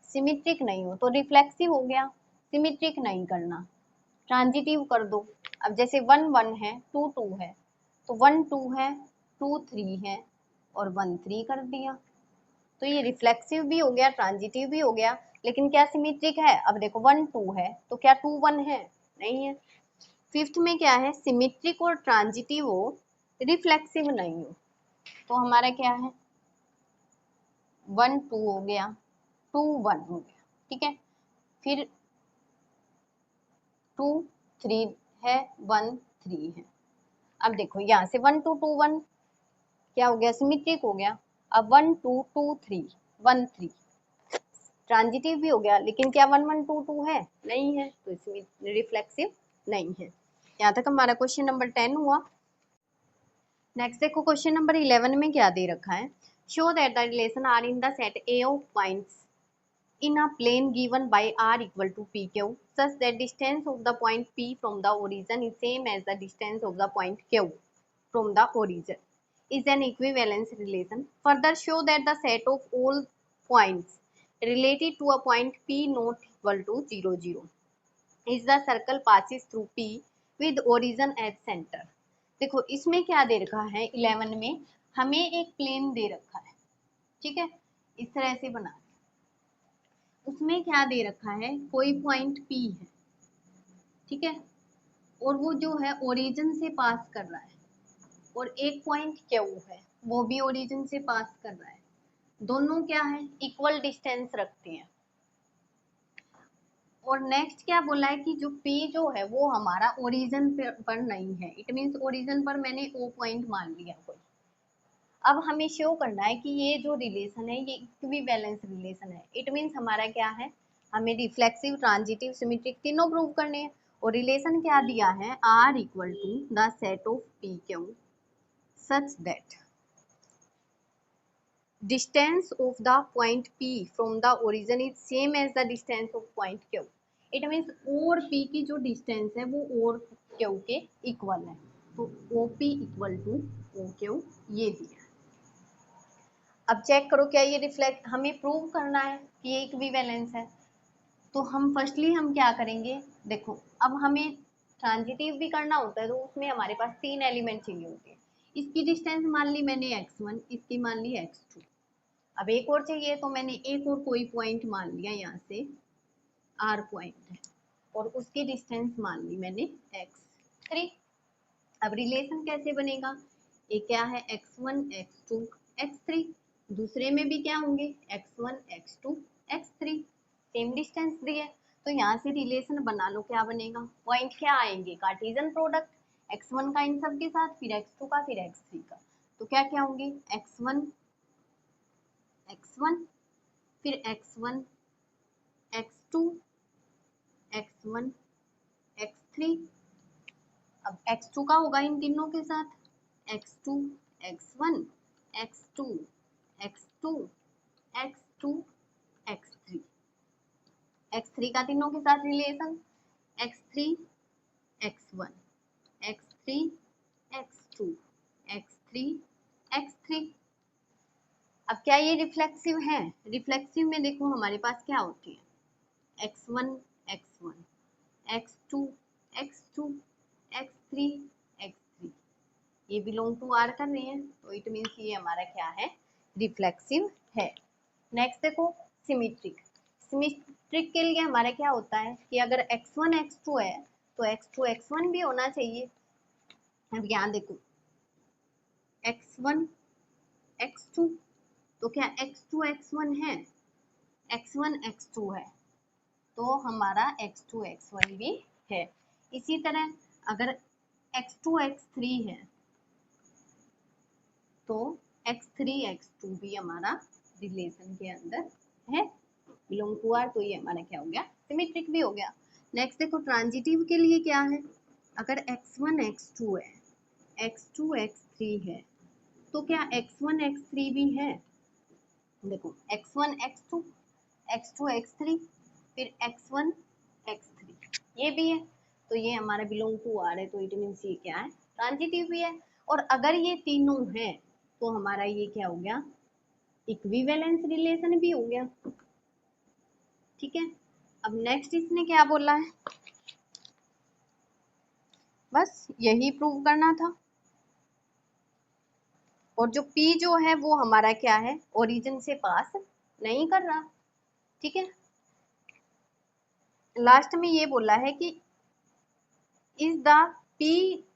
सिमेट्रिक नहीं हो तो रिफ्लेक्सिव हो गया, सिमेट्रिक नहीं करना, ट्रांजिटिव कर दो। अब जैसे 1 1 है, 2 2 है, तो 1 2 है, 2 3 है और 1 3 कर दिया, तो ये रिफ्लेक्सिव भी हो गया, ट्रांजिटिव भी हो गया, लेकिन क्या सिमेट्रिक है? अब देखो 1 2 है तो क्या 2 1 है? नहीं है। फिफ्थ में क्या है? सिमेट्रिक और ट्रांजिटिव हो, रिफ्लेक्सिव नहीं हो, तो हमारा क्या है? 1 2 हो गया, 2 1 हो गया, ठीक है। फिर 2 3 है, 1 3 है। अब देखो यहाँ से 1 2 2 1 क्या हो गया? सिमेट्रिक हो गया। अब 1 2 2 3 1 3 ट्रांजिटिव भी हो गया, लेकिन क्या 1 1 2 2 है? नहीं है, तो इसमें रिफ्लेक्सिव नहीं है। यहाँ तक हमारा क्वेश्चन नंबर 10 हुआ। नेक्स्ट देखो क्वेश्चन नंबर 11 में क्या दे रखा है? Show that the relation are in the set A of points in a plane given by r equal to pq such that distance of the point p from the origin is same as the distance of the point q from the origin is an equivalence relation. Further show that the set of all points related to a point P not equal to 0 0 is the circle passes through P with origin as center। देखो इसमें क्या दे रखा है 11 में, हमें एक plane दे रखा है, ठीक है, इस तरह से बना, उसमें क्या दे रखा है, कोई पॉइंट P है, ठीक है, और वो जो है ओरिजिन से पास कर रहा है, और एक पॉइंट Q है, वो भी ओरिजिन से पास कर रहा है, दोनों क्या है, इक्वल डिस्टेंस रखते हैं। और नेक्स्ट क्या बोला है कि जो P जो है वो हमारा ओरिजिन पर नहीं है, इट मीन्स ओरिजिन पर मैंने O पॉइंट मान लिया कोई। अब हमें शो करना है कि ये जो रिलेशन है ये इक्विवेलेंस रिलेशन है, इट मीन्स हमारा क्या है, हमें रिफ्लेक्सिव, ट्रांजिटिव, सिमेट्रिक तीनों प्रूव करने हैं। और रिलेशन क्या दिया है, R equal to the set of P Q such that distance of the point P from the origin is same as the distance of point Q। It means O और P की जो distance है वो O और Q के equal है, तो OP equal to OQ ये दिया। अब चेक करो क्या ये रिफ्लेक्ट, हमें प्रूव करना है कि ये इक्विवेलेंस है, तो हम फर्स्टली हम क्या करेंगे, देखो अब हमें ट्रांजिटिव भी करना होता है तो उसमें हमारे पास 3 एलिमेंट चाहिए होते हैं। इसकी डिस्टेंस मान ली मैंने x1, इसकी मान ली x2, अब एक और चाहिए तो मैंने एक और कोई पॉइंट मान लिया, यहाँ से R पॉइंट है, और उसकी डिस्टेंस मान ली मैंने x3। अब रिलेशन कैसे बनेगा, एक क्या है x1 x2 x3, दूसरे में भी क्या होंगे x1 x2 x3, same distance दी है, तो यहाँ से रिलेशन बना लो, क्या बनेगा, पॉइंट क्या आएंगे, कार्टेशियन प्रोडक्ट, x1 का इन सब के साथ, फिर x2 का, फिर x3 का, तो क्या क्या होंगे x1 x1, फिर x1 x2 x1 x3, अब x2 का होगा इन तीनों के साथ x2 x1 x2 x2 x2 x3, x3 का तीनों के साथ relation x3 x1 x3 x2 x3 x3। अब क्या ये रिफ्लेक्सिव है, रिफ्लेक्सिव में देखो हमारे पास क्या होती है x1 x1 x2 x2 x3 x3, ये बिलोंग टू R कर रहे हैं, तो इट मीन्स ये हमारा क्या है, रिफ्लेक्सिव है। नेक्स्ट देखो सिमेट्रिक, सिमेट्रिक के लिए हमारा क्या होता है कि अगर x1 x2 है तो x2 x1 भी होना चाहिए। अब यहाँ देखो x1 x2, तो क्या x2 x1 है, x1 x2 है, तो हमारा x2 x1 भी है। इसी तरह अगर x2 x3 है तो x3 x2 भी हमारा रिलेशन के अंदर है, बिलोंग टू R, तो ये हमारा क्या हो गया, सिमेट्रिक भी हो गया। नेक्स्ट देखो ट्रांजिटिव के लिए क्या है, अगर x1 x2 है x2 x3 है तो क्या x1 x3 भी है, देखो x1 x2 x2 x3 फिर x1 x3 ये भी है, तो ये हमारा बिलोंग टू R है, तो इट मीन्स ये क्या है, ट्रांजिटिव भी है। और अगर ये तीनों है तो हमारा ये क्या हो गया, इक्विवेलेंस रिलेशन भी हो गया, ठीक है। अब नेक्स्ट इसने क्या बोला है, बस यही प्रूव करना था। और जो P जो है वो हमारा क्या है, ओरिजिन से पास नहीं कर रहा, ठीक है। लास्ट में ये बोला है कि इज द P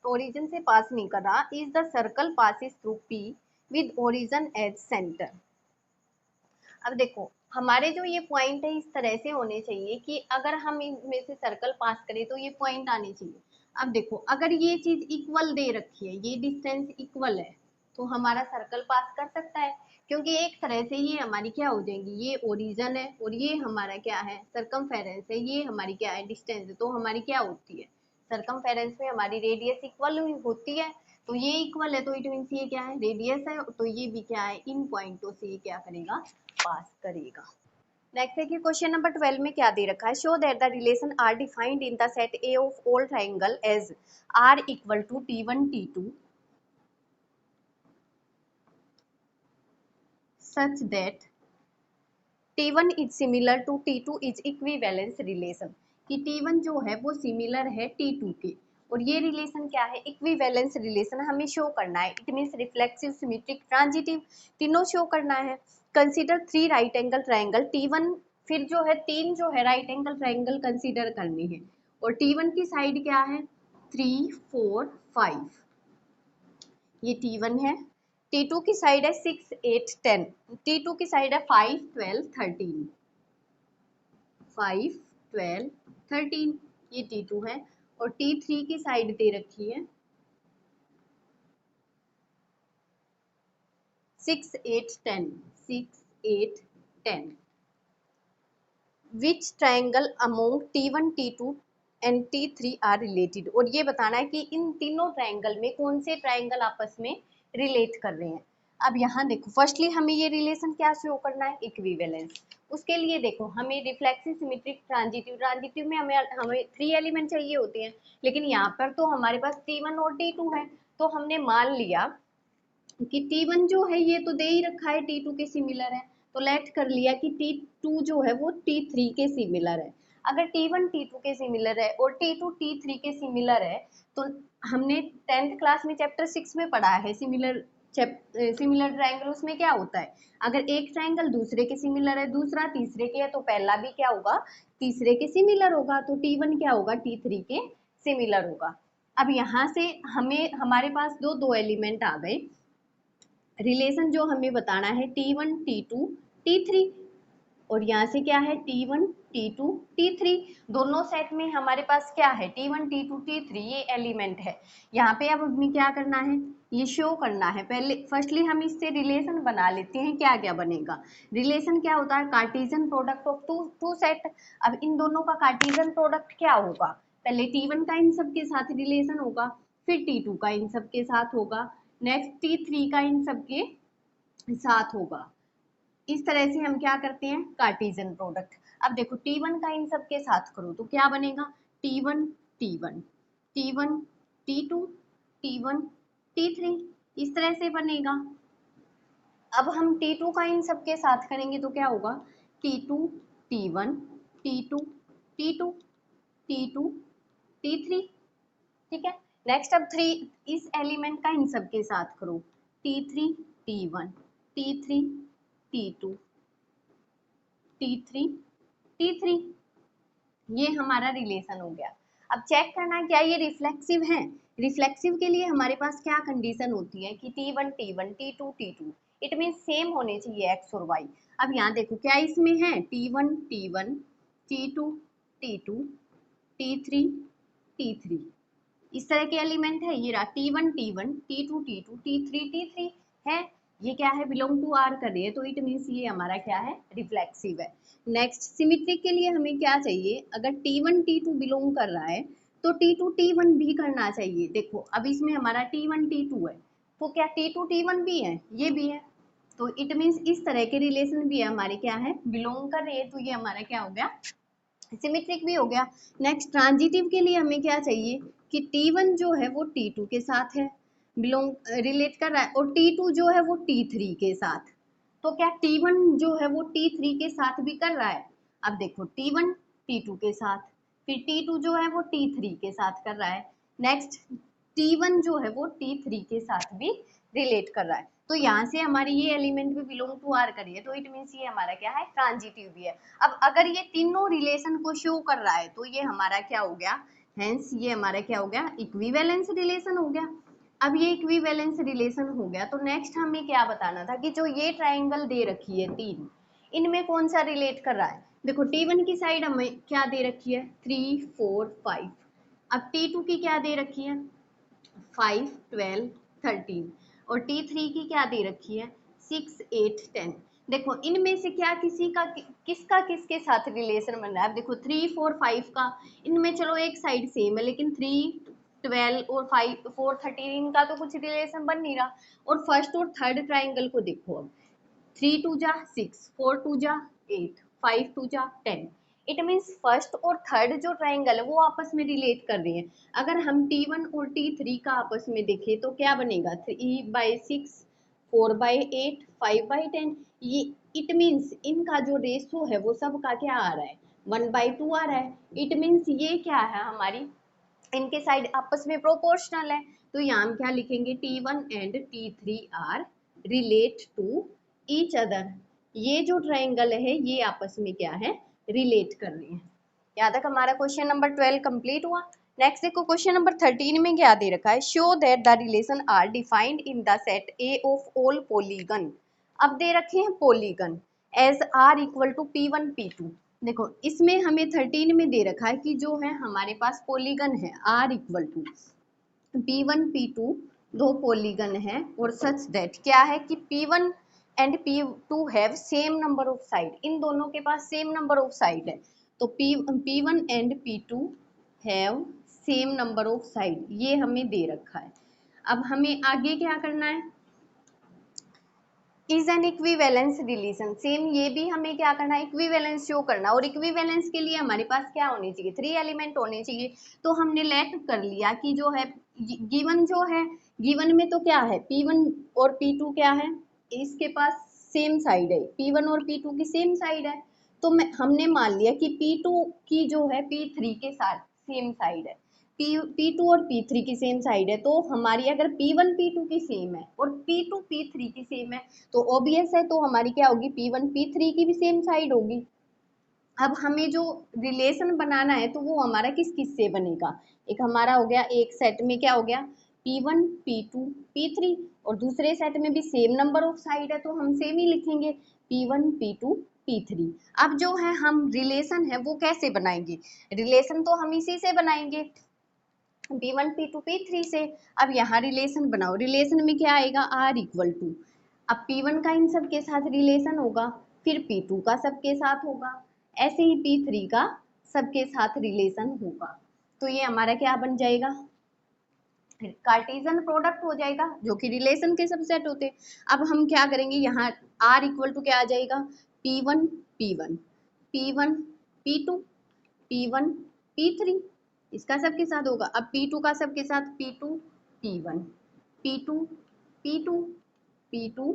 ओरिजिन से पास नहीं कर रहा, is the circle passes through P with origin as centre. अब देखो हमारे जो ये पॉइंट है इस तरह से होने चाहिए कि अगर हम इनमें से सर्कल पास करें तो ये पॉइंट आने चाहिए। अब देखो अगर ये चीज इक्वल दे रखी है, ये डिस्टेंस इक्वल है, तो हमारा सर्कल पास कर सकता है, क्योंकि एक तरह से ये हमारी क्या हो जाएगी, ये ओरिजिन है और ये हमारा क्या है, सरकमफेरेंस है, ये हमारी क्या है, डिस्टेंस है, तो हमारी क्या होती है, सरकमफेरेंस में हमारी रेडियस इक्वल होती है, तो ये इक्वल है, तो इट मीन्स ये क्या है, रेडियस है, तो ये भी क्या है, इन पॉइंटों से ये क्या करेगा, पास करेगा। नेक्स्ट है कि क्वेश्चन नंबर 12 में क्या दे रखा है, show that the relation are defined in the set A of all triangle as are equal to T1 T2 such that T1 is similar to T2 is equivalence relation, कि T1 जो है वो similar है T2 के, और ये relation क्या है, इक्विवेलेंस रिलेशन हमें शो करना है। It means reflexive, symmetric, transitive तीनों शो करना है। Consider 3 right angle triangle T1, फिर जो है 3 जो है राइट एंगल ट्राइंगल कंसीडर करनी है, और T1 की साइड क्या है 3 4 5, ये T1 है। T2 की साइड है 6 8 10, T2 की साइड है 5 12 13, 5 12 13, ये T2 है। और T3 की साइड दे रखी है 6 8 10, 6 8 10। Which triangle among T1 T2 and T3 are related, और ये बताना है कि इन तीनों ट्राइंगल में कौन से ट्राइंगल आपस में रिलेट कर रहे हैं। अब यहाँ देखो, फर्स्टली हमें ये रिलेशन क्या शो करना है, इक्विवेलेंस। उसके लिए देखो हमें रिफ्लेक्सिव, सिमेट्रिक, ट्रांजिटिव, ट्रांजिटिव में हमें 3 एलिमेंट चाहिए होते हैं, लेकिन यहाँ पर तो हमारे पास T1 और T2 है, तो हमने मान लिया कि T1 जो है ये तो दे ही रखा है T2 के सिमिलर है, तो लेट कर लिया कि T2 जो है वो T3 के सिमिलर है। अगर T1 T2 के सिमिलर है और T2 T3 के सिमिलर है, तो हमने 10th क्लास में चैप्टर 6 में पढ़ा है सिमिलर ट्राइंगल। उसमें क्या होता है, अगर एक ट्राइंगल दूसरे के सिमिलर है, दूसरा तीसरे के है, तो पहला भी क्या होगा, तीसरे के सिमिलर होगा, तो T1 क्या होगा, T3 के सिमिलर होगा। अब यहाँ से हमें हमारे पास दो एलिमेंट आ गए, रिलेशन जो हमें बताना है T1 T2 T3, और यहाँ से क्या है T1 T2 T3, दोनों सेट में हमारे पास क्या है T1 T2 T3, ये एलिमेंट है। यहाँ पे अब हमें क्या करना है, ये शो करना है। पहले फर्स्टली हम इससे रिलेशन बना लेते हैं, क्या क्या बनेगा। रिलेशन क्या होता है, Cartesian product of two set. अब इन दोनों का कार्टेशियन प्रोडक्ट क्या होगा, पहले T1 का इन सब के साथ रिलेशन होगा, फिर T2 का इन सब के साथ होगा, नेक्स्ट T3 का इन सब के साथ होगा। इस तरह से हम क्या करते हैं, कार्टेशियन प्रोडक्ट। अब देखो T1 का इन सब के साथ करो तो क्या बनेगा, T1 T1 T1 T2 T1 T3, इस तरह से बनेगा। अब हम T2 का इन सब के साथ करेंगे तो क्या होगा, T2 T1 T2 T2 T2 T3, ठीक है। नेक्स्ट अब 3, इस एलिमेंट का इन सब के साथ करो, T3 T1 T3 T2 T3 T3, ये हमारा रिलेशन हो गया। अब चेक करना है क्या ये रिफ्लेक्सिव है। रिफ्लेक्सिव के लिए हमारे पास क्या कंडीशन होती है कि T1 T1 T2 T2, it mean same होने चाहिए x और y। अब यहाँ देखो क्या इसमें है, T1 T1 T2 T2 T3 T3, इस तरह के एलिमेंट है। ये रहा T1 T1 T2 T2 T3 T3 है, ये क्या है, बिलोंग टू आर कर रही है, तो इट मीन्स ये हमारा क्या है, रिफ्लेक्सिव है। नेक्स्ट सिमेट्रिक के लिए हमें क्या चाहिए, अगर T1 T2 बिलोंग कर रहा है तो T2 T1 भी करना चाहिए। देखो अब इसमें हमारा T1 T2 है, तो क्या T2 T1 भी है, ये भी है, तो इट मीन्स इस तरह के रिलेशन भी हमारे क्या है, बिलोंग कर रहे हैं, तो ये हमारा क्या हो गया, सिमेट्रिक भी हो गया। नेक्स्ट ट्रांजिटिव के लिए हमें क्या चाहिए कि T1 जो है वो T2 के साथ है, बिलोंग रिलेट कर रहा है, और T2 जो है वो T3 के साथ, तो क्या T1 जो है वो T3 के साथ भी कर रहा है। अब देखो T1 T2 के साथ, फिर T2 जो है वो T3 के साथ कर रहा है, नेक्स्ट T1 जो है वो T3 के साथ भी रिलेट कर रहा है, तो यहाँ से हमारी ये एलिमेंट भी बिलोंग टू आर करिए, तो इट मीन्स ये हमारा क्या है, ट्रांजिटिव भी है। अब अगर ये तीनों रिलेशन को शो कर रहा है तो ये हमारा क्या हो गया, हेंस ये हमारा क्या हो गया, इक्विवेलेंस रिलेशन हो गया। अब ये इक्विवेलेंस रिलेशन हो गया, तो नेक्स्ट हमें क्या बताना था कि जो ये ट्राइंगल दे रखी है 3, इनमें कौन सा रिलेट कर रहा है। देखो T1 की साइड हमें क्या दे रखी है, 3 4 5, अब T2 की क्या दे रखी है, 5 12 13, और T3 की क्या दे रखी है, 6 8 10। देखो इनमें से क्या किसका किसके साथ रिलेशन बन रहा है। अब देखो 3 4 5 का, इनमें चलो एक साइड सेम है, लेकिन 3 12 और 5 4 13 इनका तो कुछ रिलेशन बन नहीं रहा। और फर्स्ट और थर्ड ट्राइंगल को देखो, अब 3 2 जा 6, 4 2 जा 8, 5 2 जा 10, इट मीन्स फर्स्ट और थर्ड जो ट्राइंगल है वो आपस में रिलेट कर रही हैं। अगर हम T1 और T3 का आपस में देखें तो क्या बनेगा, 3/6 4/8 5/10, ये इट मीन्स इनका जो रेशो है वो सबका क्या आ रहा है, 1/2 आ रहा है। इट मीन्स ये क्या है हमारी, इनके साइड आपस में प्रोपोर्शनल है। तो यहाँ हम क्या लिखेंगे, T1 and T3 are relate to each other. ये जो ट्राइंगल है ये आपस में क्या है, रिलेट कर रहे हैं। यहाँ तक हमारा क्वेश्चन नंबर 12 कंप्लीट हुआ। नेक्स्ट देखो क्वेश्चन नंबर 13 में क्या दे रखा है, show that the relation are defined in the set A of all polygon. अब दे रखे हैं polygon as are equal to P1 P2। देखो इसमें हमें 13 में दे रखा है कि जो है हमारे पास पॉलीगन है are equal to P1 P2 दो पॉलीगन है, और सच दैट क्या है कि P1 and P2 have same number of side, इन दोनों के पास सेम नंबर ऑफ साइड है। तो P1 and P2 have same number of side, ये हमें दे रखा है। अब हमें आगे क्या करना है, is an equivalence relation, same ये भी हमें क्या करना है, इक्विवेलेंस शो करना। और इक्विवेलेंस के लिए हमारे पास क्या होने चाहिए, 3 एलिमेंट होने चाहिए। तो हमने लेट कर लिया कि जो है गिवन जो है, गिवन में तो क्या है, P1 और P2 क्या है, इसके पास सेम साइड है, P1 और P2 की सेम साइड है। तो हमने मान लिया कि P2 की जो है P3 के साथ सेम साइड है, P2 और P3 की सेम साइड है। तो हमारी अगर P1 P2 की सेम है और P2 P3 की सेम है तो ऑब्वियस है, तो हमारी क्या होगी, P1 P3 की भी सेम साइड होगी। अब हमें जो रिलेशन बनाना है तो वो हमारा किस किस से बनेगा, एक हमारा हो गया, एक सेट में क्या हो गया P1 P2 P3, और दूसरे सेट में भी सेम नंबर ऑफ साइड है तो हम सेम ही लिखेंगे P1 P2 P3। अब जो है हम रिलेशन है वो कैसे बनाएंगे, रिलेशन तो हम इसी से बनाएंगे P1 P2 P3 से। अब यहाँ रिलेशन बनाओ, रिलेशन में क्या आएगा, R इक्वल टू, अब P1 का इन सब के साथ रिलेशन होगा, फिर P2 का सबके साथ होगा, ऐसे ही P3 का सबके साथ रिलेशन होगा। तो ये हमारा क्या बन जाएगा, कार्टेशियन प्रोडक्ट हो जाएगा, जो कि रिलेशन के सबसेट होते हैं। अब हम क्या करेंगे, यहाँ R इक्वल टू क्या आ जाएगा, P1 P1 P1 P2 P1 P3, इसका सबके साथ होगा। अब P2 का सबके साथ P2 P1 P2 P2 P2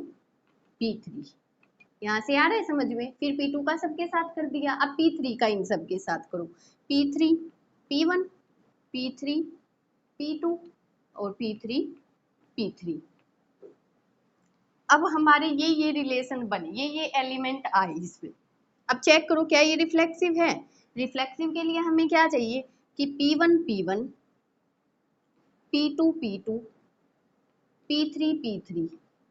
P3, यहाँ से आ रहा है समझ में। फिर P2 का सबके साथ कर दिया, अब P3 का इन सबके साथ करो, P3 P1 P3 P2 और P3 P3। अब हमारे ये रिलेशन बने, ये एलिमेंट आए इसमें। अब चेक करो क्या ये रिफ्लेक्सिव है, रिफ्लेक्सिव के लिए हमें क्या चाहिए कि P1 P1 P2 P2 P3 P3,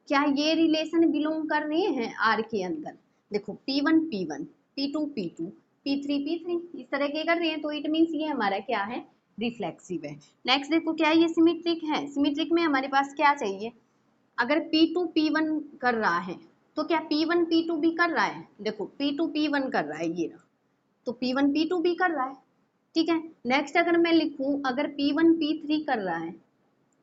क्या ये रिलेशन बिलोंग कर रहे हैं R के अंदर। देखो P1 P1 P2 P2 P3 P3 इस तरह के कर रहे हैं, तो इट मीन्स ये हमारा क्या है, रिफ्लेक्सिव है। नेक्स्ट देखो क्या ये सिमेट्रिक है, सिमेट्रिक में हमारे पास क्या चाहिए, अगर P2 P1 कर रहा है तो क्या P1 P2 भी कर रहा है, देखो P2 P1 कर रहा है ये रहा, तो P1 P2 भी कर रहा है, ठीक है। नेक्स्ट अगर मैं लिखूं अगर P1 P3 कर रहा है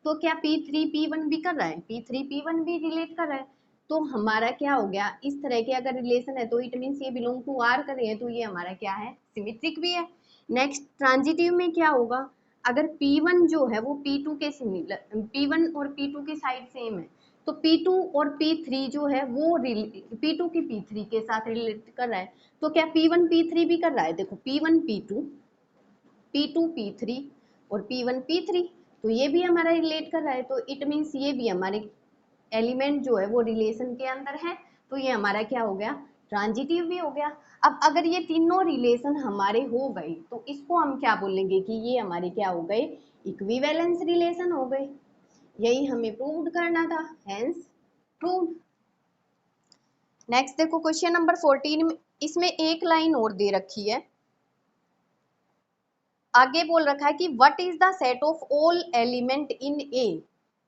तो क्या P3 P1 भी कर रहा है, P3 P1 भी रिलेट कर रहा है। तो हमारा क्या हो गया, इस तरह के अगर रिलेशन है तो इट मीन्स ये बिलोंग टू R कर रहे हैं, तो ये हमारा क्या है, सिमेट्रिक भी है। नेक्स्ट ट्रांजिटिव में क्या होगा, अगर P1 जो है वो P2 के सिमिलर, P1 और P2 की साइड सेम है तो P2 और P3 जो है वो P2 की P3 के साथ रिलेट कर रहा है, तो क्या P1 P3 भी कर रहा है, देखो P1 P2 P2 P3 और P1 P3, तो ये भी हमारा रिलेट कर रहा है, तो इट मीन्स ये भी हमारे एलिमेंट जो है वो रिलेशन के अंदर है, तो ये हमारा क्या हो गया, ट्रांजिटिव भी हो गया। अब अगर ये तीनों रिलेशन हमारे हो गए तो इसको हम क्या बोलेंगे कि ये हमारे क्या हो गए, इक्विवेलेंस रिलेशन हो गए। यही हमें प्रूव करना था, हेंस प्रूव। नेक्स्ट देखो क्वेश्चन नंबर 14 में, इसमें एक लाइन और दे रखी है, आगे बोल रखा है कि what is the set of all element in A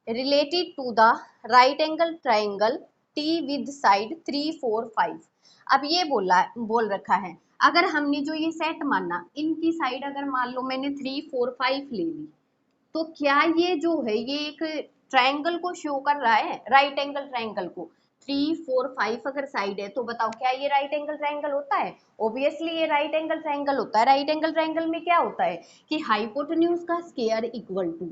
related to the right angle triangle T with side 3 4 5। अब ये बोल रखा है अगर हमने जो ये सेट माना, इनकी साइड अगर मान लो मैंने 3 4 5 ले ली, तो क्या ये जो है ये एक ट्राइंगल को शो कर रहा है, राइट एंगल ट्राइंगल को। 3 4 5 अगर साइड है तो बताओ क्या ये राइट एंगल ट्राइंगल होता है, ऑब्वियसली ये राइट एंगल ट्राइंगल होता है। राइट एंगल ट्राइंगल में क्या होता है कि हाइपोटेन्यूज का स्क्वायर इक्वल टू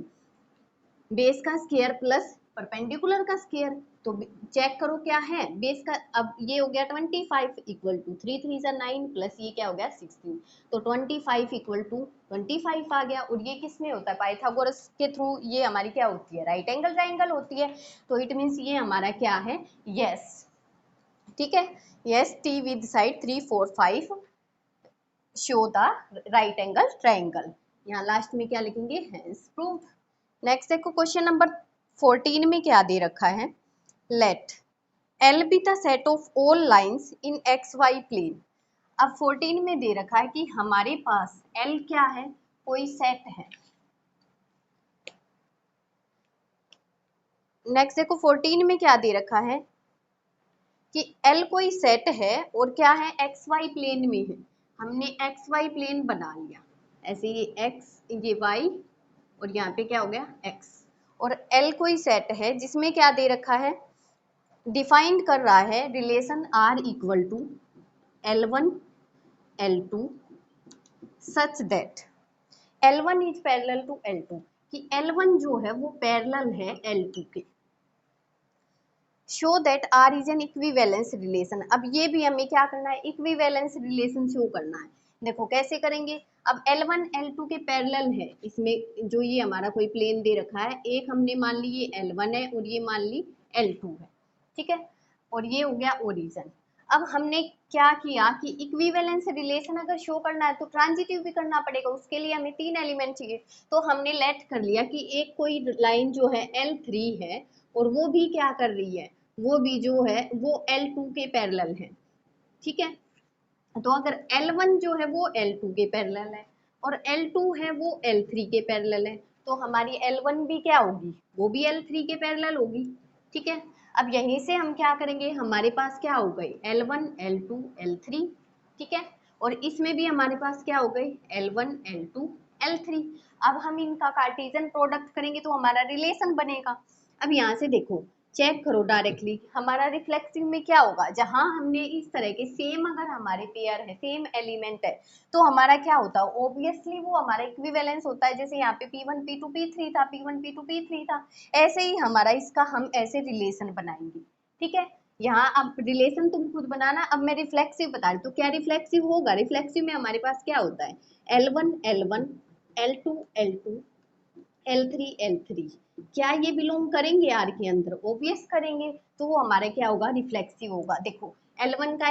बेस का स्क्वायर प्लस परपेंडिकुलर का स्क्वायर, तो चेक करो क्या है बेस का। अब ये हो गया 25 इक्वल टू 3 3 जा 9 प्लस ये क्या हो गया 16, तो 25 इक्वल टू 25 आ गया। और ये किस में होता है, पाइथागोरस के थ्रू ये हमारी क्या होती है, राइट एंगल ट्राइंगल होती है। तो इट मीन्स ये हमारा क्या है, यस, ठीक है, yes T with side 3 4 5 show the right angle triangle. यहाँ लास्ट में क्या लिखेंगे, हेंस प्रूव्ड। नेक्स्ट देखो क्वेश्चन नंबर 14 में क्या दे रखा है, let L be the set of all lines in X Y plane. अब 14 में दे रखा है कि हमारे पास L क्या है, कोई सेट है। नेक्स्ट देखो 14 में क्या दे रखा है कि L कोई सेट है और क्या है, एक्स वाई प्लेन में है। हमने एक्स वाई प्लेन बना लिया, ऐसे ये एक्स ये वाई और यहाँ पे क्या हो गया एक्स। और L कोई सेट है जिसमें क्या दे रखा है, डिफाइंड कर रहा है relation R equal to L1 L2 such that L1 is parallel to L2, कि L1 जो है वो पैरेलल है L2 के। Show that R is an equivalence relation. अब ये भी हमें क्या करना है, इक्विवेलेंस रिलेशन शो करना है। देखो कैसे करेंगे, अब L1 L2 के पैरेलल है, इसमें जो ये हमारा कोई प्लेन दे रखा है, एक हमने मान ली ये L1 है और ये मान ली L2 है, ठीक है, और ये हो गया ओरिजिन। अब हमने क्या किया कि इक्विवेलेंस रिलेशन अगर शो करना है तो ट्रांजिटिव भी करना पड़ेगा, उसके लिए हमें 3 एलिमेंट चाहिए। तो हमने लेट कर लिया कि एक कोई लाइन जो है L3 है और वो भी क्या कर रही है, वो भी जो है वो L2 के पैरेलल है, ठीक है। तो अगर L1 जो है वो L2 के पैरेलल है और L2 है वो L3 के पैरेलल है, तो हमारी L1 भी क्या होगी, वो भी L3 के पैरेलल होगी, ठीक है। अब यहीं से हम क्या करेंगे, हमारे पास क्या हो गई L1 L2 L3, ठीक है, और इसमें भी हमारे पास क्या हो गई L1 L2 L3। अब हम इनका कार्टेशियन प्रोडक्ट करेंगे तो हमारा रिलेशन बनेगा। अब यहाँ से देखो चेक करो डायरेक्टली, हमारा रिफ्लेक्सिव में क्या होगा, जहां हमने इस तरह के सेम अगर हमारे पेयर है, सेम एलिमेंट है, तो हमारा क्या होता है, ऑब्वियसली वो हमारा इक्विवेलेंस होता है। जैसे यहाँ पे P1 P2 P3 था, P1 P2 P3 था, ऐसे ही हमारा इसका हम ऐसे रिलेशन बनाएंगे, ठीक है। यहाँ अब रिलेशन तुम खुद बनाना, अब मैं रिफ्लेक्सिव बता रही, तो क्या रिफ्लेक्सिव होगा, रिफ्लेक्सिव में हमारे पास क्या होता है L1 L1 L2 L2 L3 L3, क्या ये बिलोंग करेंगे R के अंदर, ओबियस करेंगे, तो वो हमारा क्या होगा, रिफ्लेक्सिव होगा। देखो L1 का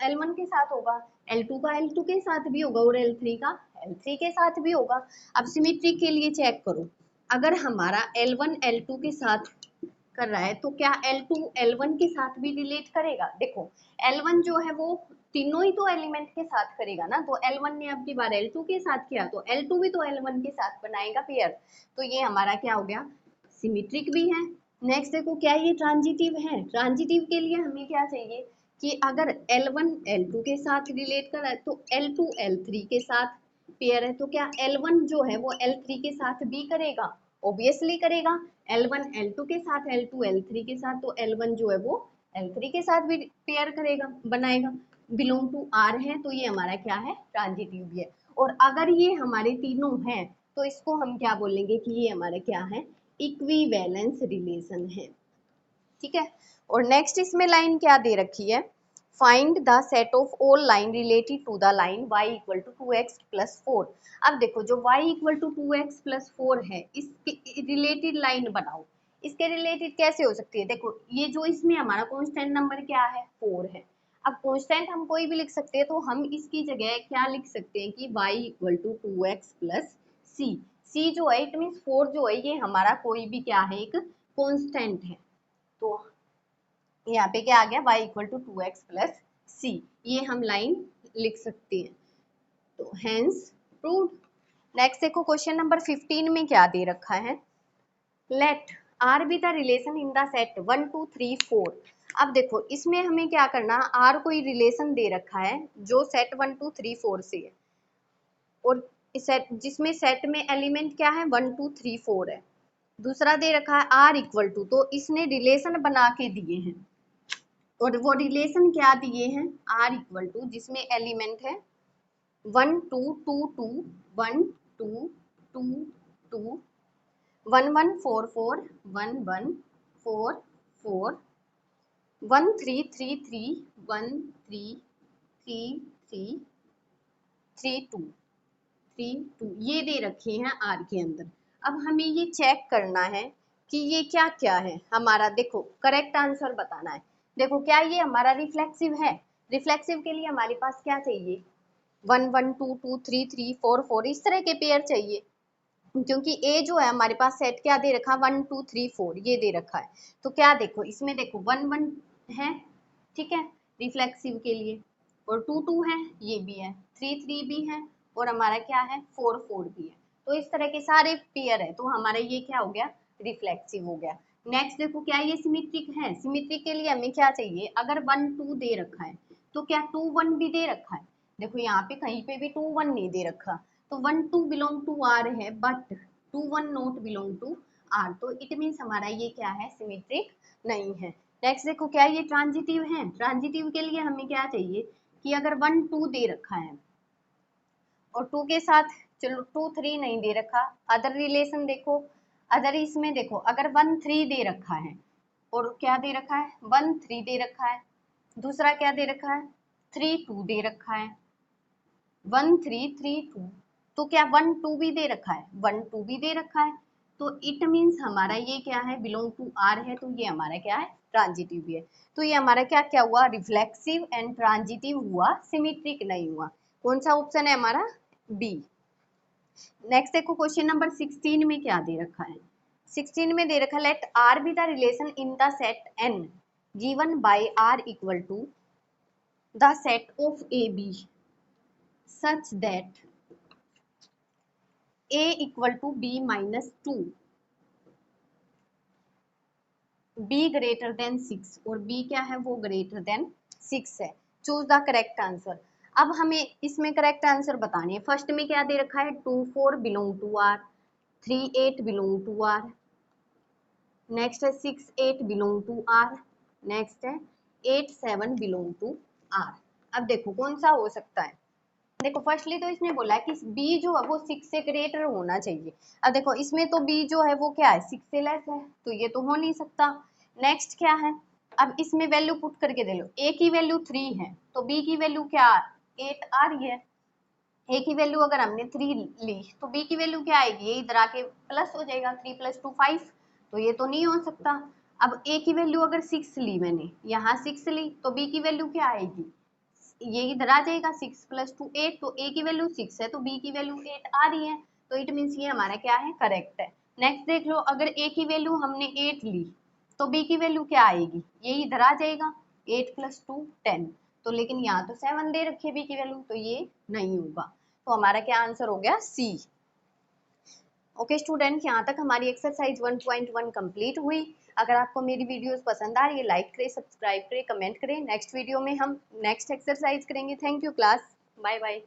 L1 के साथ होगा, L2 का L2 के साथ भी होगा और L3 का L3 के साथ भी होगा। अब सिमेट्री के लिए चेक करो, अगर हमारा L1 L2 के साथ कर रहा है तो क्या L2 L1 के साथ भी रिलेट करेगा। देखो L1 जो है वो तीनों ही तो एलिमेंट के साथ करेगा ना, तो L1 ने अब की बार L2 के साथ किया तो L2 भी तो L1 के साथ बनाएगा पेयर, तो ये हमारा क्या हो गया, सिमेट्रिक भी है। नेक्स्ट देखो क्या ये ट्रांजिटिव है, ट्रांजिटिव के लिए हमें क्या चाहिए कि अगर L1 L2 के साथ रिलेट कर रहा है तो L2 L3 के साथ पेयर है, तो क्या L1 जो है वो L3 के साथ भी करेगा, ऑब्वियसली करेगा। L1 L2 के साथ L2 L3 के साथ, तो L1 जो है वो L3 के साथ भी पेयर करेगा बनाएगा, बिलोंग टू R है, तो ये हमारा क्या है, ट्रांजिटिव भी है। और अगर ये हमारे तीनों हैं तो इसको हम क्या बोलेंगे कि ये हमारा क्या है, इक्विवेलेंस रिलेशन है, ठीक है। और नेक्स्ट इसमें लाइन क्या दे रखी है, find the set of all line related to the line y equal to 2x plus 4। अब देखो जो y equal to 2x plus 4 है, इसके रिलेटेड लाइन बनाओ। इसके रिलेटेड कैसे हो सकती है, देखो ये जो इसमें हमारा कांस्टेंट नंबर क्या है 4 है। अब कांस्टेंट हम कोई भी लिख सकते हैं, तो हम इसकी जगह क्या लिख सकते हैं कि y equal to 2x plus c जो है इट मीन 4 जो है ये हमारा कोई भी क्या है, एक कांस्टेंट है। तो यहाँ पे क्या आ गया y equal to 2x plus C, ये हम लाइन लिख सकते हैं, तो हेंस प्रूव्ड। नेक्स्ट देखो क्वेश्चन नंबर 15 में क्या दे रखा है, let R be the relation in the set 1 2 3 4। अब देखो इसमें हमें क्या करना, R कोई रिलेशन दे रखा है जो सेट 1 2 3 4 से है, और सेट जिसमें सेट में एलिमेंट क्या है 1 2 3 4 है। दूसरा दे रखा है R इक्वल टू, तो इसने रिलेशन बना के दिए हैं, और वो रिलेशन क्या दिए हैं, R इक्वल टू जिसमें एलिमेंट है 1 2 2 2 1 2 2 2 1 1 4 4 1 1 4 4 1 3 3 3 1 3 3 3 3 2 3 2 ये दे रखे हैं आर के अंदर। अब हमें ये चेक करना है कि ये क्या क्या है हमारा। देखो करेक्ट आंसर बताना है। देखो क्या ये हमारा रिफ्लेक्सिव है? रिफ्लेक्सिव के लिए हमारे पास क्या चाहिए? 1 1 2 2 3 3 4 4 इस तरह के पेयर चाहिए, क्योंकि ए जो है हमारे पास सेट क्या दे रखा है? 1 2 3 4 ये दे रखा है। तो क्या देखो इसमें देखो 1 1 है, ठीक है, रिफ्लेक्सिव के लिए, और 2 2 है, ये भी है, 3 3 भी है, और हमारा क्या है? 4 4 भी है। तो इस तरह के सारे पेयर है, तो हमारा ये क्या हो गया? रिफ्लेक्सिव हो गया। नेक्स्ट देखो क्या ये सिमेट्रिक है? सिमेट्रिक के लिए हमें क्या चाहिए? अगर 1 2 दे रखा है तो क्या 2 1 भी दे रखा है? देखो यहाँ पे कहीं पे भी 2 1 नहीं दे रखा, तो 1 2 बिलोंग टू आर है, but 2 1 not belong to R, तो इट मीन्स हमारा ये क्या है? सिमेट्रिक नहीं है। नेक्स्ट देखो क्या ये ट्रांजिटिव है? ट्रांजिटिव के लिए हमें क्या चाहिए कि अगर 1 2 दे रखा है और 2 के साथ चलो 2 3 नहीं दे रखा, अदर रिलेशन देखो, अदर इसमें देखो अगर 1 3 दे रखा है और क्या दे रखा है? 1 3 दे रखा है, दूसरा क्या दे रखा है? 3 2 दे रखा है, 1 3 3 2, तो क्या 1 2 भी दे रखा है? 1 2 भी दे रखा है, तो इट मीन्स हमारा ये क्या है? बिलोंग टू आर है, तो ये हमारा क्या है? ट्रांजिटिव भी है। तो ये हमारा क्या क्या हुआ? रिफ्लेक्सिव एंड ट्रांजिटिव हुआ, सिमेट्रिक नहीं हुआ। कौन सा ऑप्शन है हमारा? बी। नेक्स्ट देखो क्वेश्चन नंबर 16 में क्या दे रखा है? 16 में दे रखा है let R be the relation in the set N given by R equal to the set of A B such that a equal to b minus 2, b greater than 6 और b क्या है? वो greater than 6 है। Choose the correct answer. अब हमें इसमें correct answer बतानी है। फर्स्ट में क्या दे रखा है? 2 4 belong to R, 3 8 belong to R, next है 6 8 बिलोंग टू आर, नेक्स्ट है 8 7 बिलोंग टू आर। अब देखो कौन सा हो सकता है? देखो फर्स्टली तो इसने बोला है कि b जो है वो 6 से ग्रेटर होना चाहिए। अब देखो इसमें तो b जो है वो क्या है? 6 से लेस है, तो ये तो हो नहीं सकता। नेक्स्ट क्या है? अब इसमें वैल्यू पुट करके दे लो, a की वैल्यू 3 है तो b की वैल्यू क्या? 8 आ रही है। a की वैल्यू अगर हमने 3 ली तो b की वैल्यू क्या आएगी? ये इधर आके प्लस हो जाएगा, 3 + 2 5, तो ये तो नहीं हो सकता। अब a की वैल्यू अगर 6 ली मैंने, यहाँ 6 ली, तो b की वैल्यू क्या आएगी? ये इधर आ जाएगा, 6 + 2 8, तो a की वैल्यू 6 है तो b की वैल्यू 8 आ रही है, तो इट मीन्स ये हमारा क्या है? करेक्ट है। नेक्स्ट देख लो, अगर a की वैल्यू हमने 8 ली तो b की वैल्यू क्या आएगी? ये इधर आ जाएगा, 8 + 2 10, तो लेकिन यहाँ तो 7 दे रखी है b की वैल्यू, तो ये नहीं होगा। तो हमारा क्या आंसर हो गया? सी। ओके स्टूडेंट, यहाँ तक हमारी एक्सरसाइज 1.1 कंप्लीट हुई। अगर आपको मेरी वीडियोस पसंद आ रही है, लाइक करें, सब्सक्राइब करें, कमेंट करें। नेक्स्ट वीडियो में हम नेक्स्ट एक्सरसाइज करेंगे। Thank you class, bye bye.